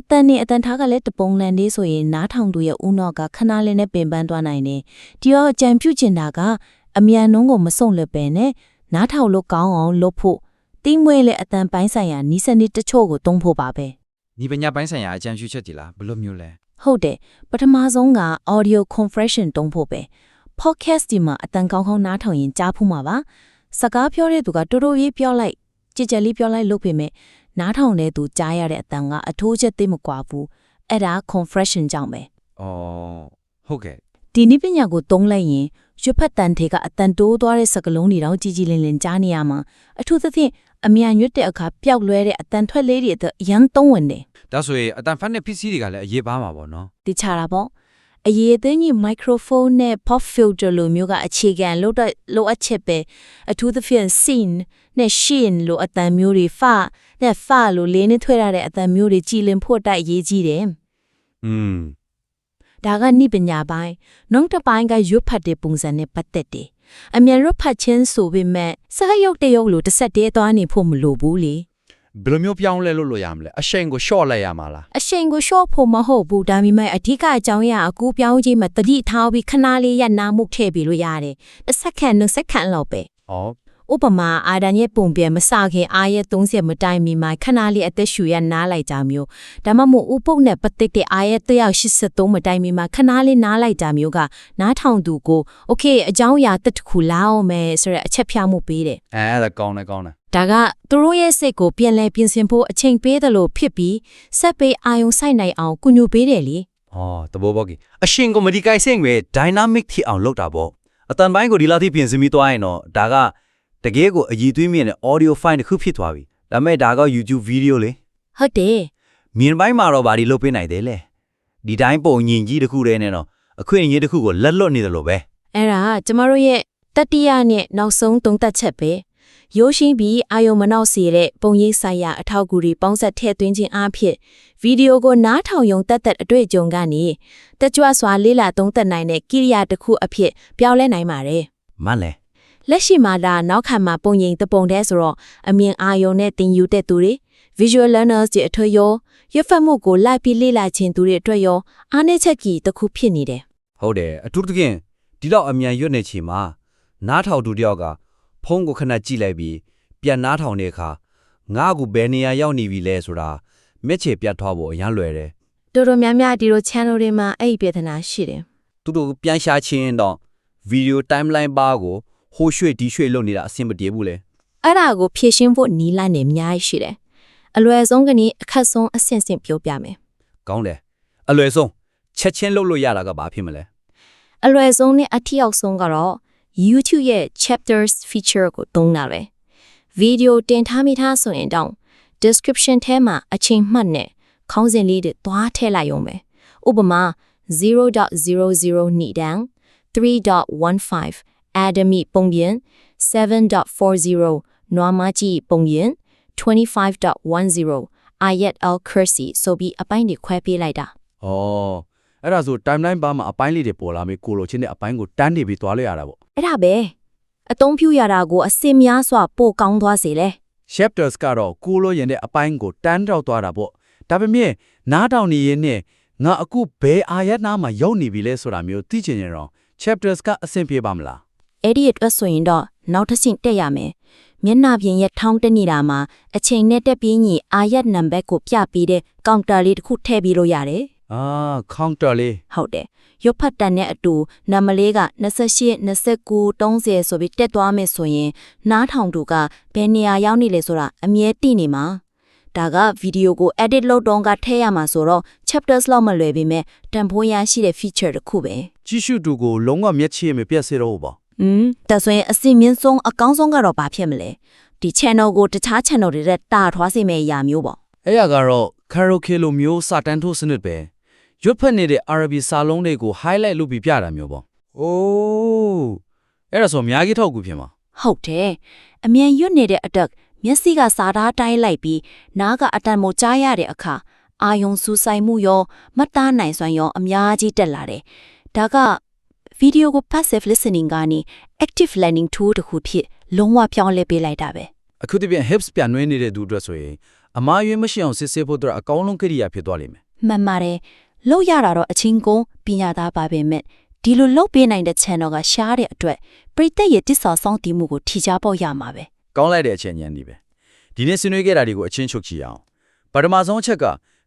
အတန်နဲ့အတန်ထားကလည်းတပုံလန်လေးဆိုရင်နားထောင်သူရဲ့ဦးနောက်ကခဏလေးနဲ့ပင်ပန်းသွားနိုင်တယ်ဒီတော့အကြံပြုချင်တာကအမြန်နှုံးကိုမစုံလက်ပဲနဲ့နားထောင်လို့ကောင်းအောင်လုပ်ဖို့တိမွေးလေအတန်ပိုင်းဆိုင်ရာနီးစနစ်တချို့ကိုသုံးဖို့ပါပဲ ညီပညာပိုင်းဆိုင်ရာအကြံပြုချက်တွေလားဘယ်လိုမျိုးလဲ ဟုတ်တယ်ပထမဆုံးက audio compression သုံးဖို့ပဲ podcast ဒီမှာအတန်ကောင်းကောင်းနားထောင်ရင်ကြားဖို့မှာပါစကားပြောတဲ့သူကတိုးတိုးရေးပြောလိုက်ကြည်ကြလေးပြောလိုက်လို့ဖြစ်မဲ့နားထောင်တဲ့သူကြားရတဲ့အတန်ကအထိုးချက်သိမကွာဘူးအဲ့ဒါ compression ကြောင့်ပဲ ဟုတ်ကဲ့ ဒီနည်းပညာကိုသုံးလိုက်ရင်ရွတ်ဖတ်တန်တွေကအတန်တိုးသွားတဲ့စကားလုံးတွေတော့ကြည်ကြည်လင်လင်ကြားနေရမှာအထူးသဖြင့်အမြန်ရွတ်တဲ့အခါပျောက်လွဲတဲ့အတန်ထွက်လေးတွေအတွက်ရန်သုံးဝင်တယ် ဒါဆိုရင်အတန်ဖတ်တဲ့ PC တွေကလည်းအရေးပါမှာပေါ့နော် တခြားတာပေါ့အရေးအသိကြီး microphone နဲ့ pop filter လိုမျိုးကအခြေခံလို့အချက်ပဲအထူးသဖြင့် scene နဲ့ shin လိုအတန်မျိုးတွေ fa နဲ့ fa လိုလေးနဲ့ထွက်ရတဲ့အတန်မျိုးတွေကြည်လင်ဖို့တိုက်ရေးကြီးတယ်ဒါကနိပညာပိုင်းနောက်တစ်ပိုင်းကရွတ်ဖတ်တဲ့ပုံစံနဲ့ပတ်သက်တယ်အမြန်ရွတ်ဖတ်ခြင်းဆိုပေမဲ့စာရုပ်တရုပ်လိုတစ်ဆက်တည်းသွားနေဖို့မလိုဘူးလေ ဘယ်လိုမျိုးပြောင်းလဲလို့ရမလဲအရှိန်ကို short လိုက်ရမှာလား အရှိန်ကို short ဖို့မဟုတ်ဘူးဒါပေမဲ့အဓိကအကြောင်းအရာအကူပြောင်းခြင်းမှာတတိထားပြီးခဏလေးရနာမှုထည့်ပြီးလို့ရတယ်တစ်စက္ကန့်2စက္ကန့်လောက်ပဲ ဥပမာအာဒန်ရဲ့ပုံပြန်မစခင်အားရဲ့30မတိုင်မီမှာခဏလေးအသက်ရှူရနားလိုက်ကြမျိုးဒါမှမဟုတ်ဥပုပ်နဲ့ပတ်သက်တဲ့အားရဲ့183မတိုင်မီမှာခဏလေးနားလိုက်ကြမျိုးကနားထောင်သူကိုโอเคအကြောင်းအရာတစ်ခုလာအောင်မယ်ဆိုတဲ့အချက်ပြမှုပေးတယ်အဲ့ဒါကောင်းတယ်ဒါကသူတို့ရဲ့စိတ်ကိုပြန်လဲပြင်ဆင်ဖို့အချိန်ပေးတယ်လို့ဖြစ်ပြီးဆက်ပေးအာယုံဆိုင်နိုင်အောင်ကုညူပေးတယ်လေဟောတဘောဘောကြီးအရှင်ကိုမဒီကိုင်စင်ရဲ့ dynamic ထီအောင်လုပ်တာပေါ့အတန်ပိုင်းကိုဒီလောက်ထိပြင်ဆင်ပြီးသွားရင်တော့ဒါကတကယ်ကိုအည်သွေးမြင့်တဲ့ audio file တစ်ခုဖြစ်သွားပြီဒါပေမဲ့ဒါက YouTube video လေဟုတ်တယ်မြင်ပိုင်းမှာတော့ဗာဒီလုပ်ပေးနိုင်တယ်လေဒီတိုင်းပုံညင်ကြီးတစ်ခုတည်းနဲ့တော့အခွင့်အရေးတစ်ခုကိုလက်လွတ်နေတယ်လို့ပဲအဲ့ဒါကျမတို့ရဲ့တတိယနဲ့နောက်ဆုံးသုံးသပ်ချက်ပဲရိုးရှင်းပြီးအာယုံမနှောက်စေတဲ့ပုံရိပ်ဆိုင်ရာအထောက်အကူတွေပေါင်းစပ်ထည့်သွင်းခြင်းအဖြစ်ဗီဒီယိုကိုနားထောင်ယုံတက်အတွေ့အကြုံကနေတကြွစွာလေးလာသုံးသပ်နိုင်တဲ့ကိရိယာတစ်ခုအဖြစ်ပြောင်းလဲနိုင်ပါတယ်မှန်လေလက်ရှိမှာဒါနောက်ခံမှာပုံရိပ်တပုံတည်းဆိုတော့အမြင်အာယုံနဲ့သင်ယူတဲ့သူတွေ visual learners တွေအထွေရောရွတ်ဖတ်မှုကိုလိုက်ပြီးလေ့လာခြင်းသူတွေအတွက်ရောအားနည်းချက်ကြီးတစ်ခုဖြစ်နေတယ်ဟုတ်တယ်အထူးသဖြင့်ဒီလောက်အမြန်ရွတ်နေချင်မှာနားထောင်သူတယောက်ကဖုန်းကိုခဏကြည့်လိုက်ပြီးပြန်နားထောင်တဲ့အခါငါ့ကိုဘယ်နေရာရောက်နေပြီလဲဆိုတာမျက်ခြေပြတ်သွားဖို့အရန်လွယ်တယ်တော်တော်များများဒီလို channel တွေမှာအဲ့ဒီပြဿနာရှိတယ်သူတို့ပြန်ရှာချင်းတော့ video timeline bar ကိုဟိုရွှေ့ဒီရွှေ့လုပ်နေတာအဆင်မပြေဘူးလေအဲ့ဒါကိုဖြည့်ရှင်းဖို့နီးလန်းနေအများကြီးရှိတယ်အလွယ်ဆုံးကနေအခက်ဆုံးအဆင့်ဆင့်ပြောပြမယ်ကောင်းတယ်အလွယ်ဆုံးချက်ချင်းလုပ်လို့ရတာကဘာဖြစ်မလဲအလွယ်ဆုံးနဲ့အထီရောက်ဆုံးကတော့ YouTube ရဲ့ chapters feature ကိုသုံးတာပဲဗီဒီယိုတင်ထားမိထားဆိုရင်တောင် description ထဲမှာအချိန်မှတ်နဲ့ခေါင်းစဉ်လေးတွေသွားထည့်လိုက်ရုံပဲဥပမာ 0.00 နီတန် 3.15 Adami ပုံပြင် 7.40 နွားမကြီးပုံပြင် 25.10 Ayat al-Kursi ဆိုပြီးအပိုင်းတွေခွဲပေးလိုက်တာဩအဲ့ဒါဆို timeline bar မှာအပိုင်းလေးတွေပေါ်လာမေးကိုလိုချင်းတဲ့အပိုင်းကိုတန်းနေပြီးသွားလို့ရတာပေါ့အဲ့ဒါပဲအသုံးပြုရတာကိုအစင်များစွာပိုကောင်းသွားစေလေ chapters ကတော့ကိုလိုရင်တဲ့အပိုင်းကိုတန်းတော့သွားတာပေါ့ဒါပေမဲ့နားထောင်နေရင်နဲ့ငါအခုဘယ်အာယတ်နာမှာရောက်နေပြီလဲဆိုတာမျိုးသိချင်ရင်တော့ chapters ကအဆင်ပြေပါမလားအဲ့ဒီအတွက်ဆိုရင်တော့နောက်တစ်ဆင့်တက်ရမယ်မျက်နှာပြင်ရဲ့ထောင်းတက်နေတာမှာအချိန်နဲ့တက်ပြီးညီအာယတ်နံပါတ်ကိုပြပေးတဲ့ကောင်တာလေးတစ်ခုထည့်ပြီးလို့ရတယ်counter လေးဟုတ်တယ်ရွတ်ဖတ်တန်တဲ့အတူနံပါတ်လေးက28 29 30ဆိုပြီးတက်သွားမယ်ဆိုရင်နားထောင်သူကဘယ်နေရာရောက်နေလဲဆိုတာအမြဲသိနေမှာဒါကဗီဒီယိုကို edit လုပ်တော့ကထည့်ရမှာဆိုတော့ chapters လောက်မလွယ်ပေမဲ့တန်ဖိုးရရှိတဲ့ feature တစ်ခုပဲကြည့်ရှုသူကိုလုံးဝမျက်ခြေမပြတ်စေတော့ဘူးပေါ့ဒါဆိုရင်အစီမြင့်ဆုံးအကောင်းဆုံးကတော့ဘာဖြစ်မလဲဒီ channel ကိုတခြား channel တွေနဲ့တာထွားစေမယ့်အရာမျိုးပေါ့အဲ့ရကတော့ karaoke လိုမျိုးစာတန်းထိုးစနစ်ပဲရွတ်ဖတ်နေတဲ့ Arabic စာလုံးတွေကို highlight လုပ်ပြီးပြတာမျိုးပေါ့။အိုးအဲ့ဒါဆိုအများကြီးထောက်ကူဖြစ်မှာဟုတ်တယ်အမြန်ရွတ်နေတဲ့အတွက်မျက်စိကစာသားတိုင်းလိုက်ပြီးနားကအတန်မို့ကြားရတဲ့အခါအာယုံစူးစိုက်မှုရောမှတ်သားနိုင်စွမ်းရောအများကြီးတက်လာတယ်။ဒါကဗီဒီယိုကို passive listening ကနေ active learning tool တစ်ခုဖြစ်လုံးဝပြောင်းလဲပေးလိုက်တာပဲ။အခုတပြည့် hips ပြန်နှွှဲနေတဲ့သူအတွက်ဆိုရင်အမားရွေးမရှိအောင်စစ်ဆေးဖို့တော့အကောင်းဆုံးကိရိယာဖြစ်သွားလိမ့်မယ်။မှန်ပါတယ်။လို့ရတာတော့အချင်းကုန်ပညာသားပါပဲမဲ့ဒီလိုလုပ်ပေးနိုင်တဲ့ channel ကရှားတဲ့အတွက်ပရိသတ်ရဲ့တစ္ဆာဆောင်တည်မှုကိုထိချပေါ်ရမှာပဲကောင်းလိုက်တဲ့အချက်ဉာဏ်ဒီပဲဒီနေ့ဆွေးနွေးခဲ့တာတွေကိုအချင်းချုပ်ကြည့်အောင်ပထမဆုံးအချက်က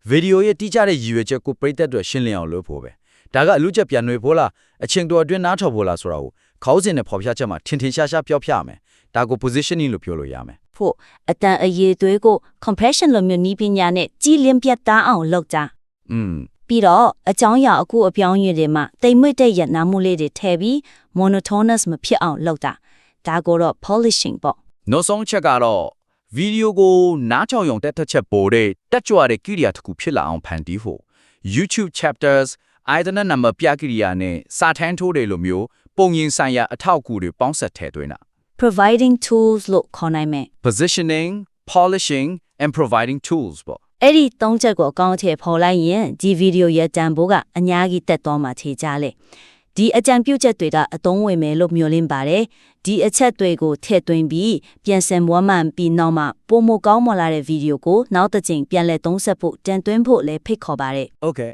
ဗီဒီယိုရဲ့တိကျတဲ့ရည်ရွယ်ချက်ကိုပရိသတ်တွေရှင်းလင်းအောင်လုပ်ဖို့ပဲဒါကအလူချက်ပြန်နှွေဖို့လားအချင်းတော်အတွင်းနားထောင်ဖို့လားဆိုတာကိုခေါင်းစဉ်နဲ့ဖော်ပြချက်မှာထင်ထင်ရှားရှားပြောပြရမယ်ဒါကို positioning လို့ပြောလို့ရမယ်ဖို့အတန်အရေးသွေးကို compression လိုမျိုးနည်းပညာနဲ့ကြီးလင်းပြတ်သားအောင်လုပ်ကြပြီးတော့အကြောင်းအရာအခုအပြောင်းရည်တွေမှာတိမ်မွေ့တဲ့ရနာမှုလေးတွေထည့်ပြီး monotonous မဖြစ်အောင်လုပ်တာဒါကိုတော့ polishing ပေါ့နောက်ဆုံးချက်ကတော့ဗီဒီယိုကိုနားချောင်ရုံတက်ချက်ပေါ်တဲ့တက်ကြွတဲ့ကိရိယာတစ်ခုဖြစ်လာအောင်ဖန်တီးဖို့ YouTube chapters internet number ပြကိရိယာနဲ့စာထမ်းထိုးတယ်လို့မျိုးပုံရင်ဆိုင်ရာအထောက်အကူတွေပေါင်းစပ်ထည့်သွင်းတာ providing tools လို့ခေါ်နိုင်မယ် positioning polishing and providing tools ပေါ့အဲ့ဒီသုံးချက်ကိုအကောင့်ထဲပေါ်လိုက်ရင်ဒီဗီဒီယိုရဲ့တန်ဖိုးကအများကြီးတက်သွားမှခြေကြလေဒီအကြံပြုချက်တွေကအသုံးဝင်မယ်လို့မျှော်လင့်ပါတယ်ဒီအချက်တွေကိုထည့်သွင်းပြီးပြန်ဆင်မွမ်းမံပြီးနောက်မှပုံမကောင်းမလာတဲ့ဗီဒီယိုကိုနောက်တစ်ချိန်ပြန်လည်သုံးဆက်ဖို့တန်သွင်းဖို့လည်းဖိတ်ခေါ်ပါတယ် Okay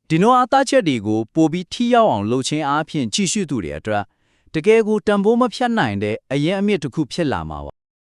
ဒီလိုအသားချက်တွေကိုပိုပြီးထိရောက်အောင်လုပ်ခြင်းအပြင်ကြည့်ရှုသူတွေအတွက် တကယ်ကိုတန်ဖိုးမဖြတ်နိုင်တဲ့အရင်အမြင့်တစ်ခုဖြစ်လာမှာပါ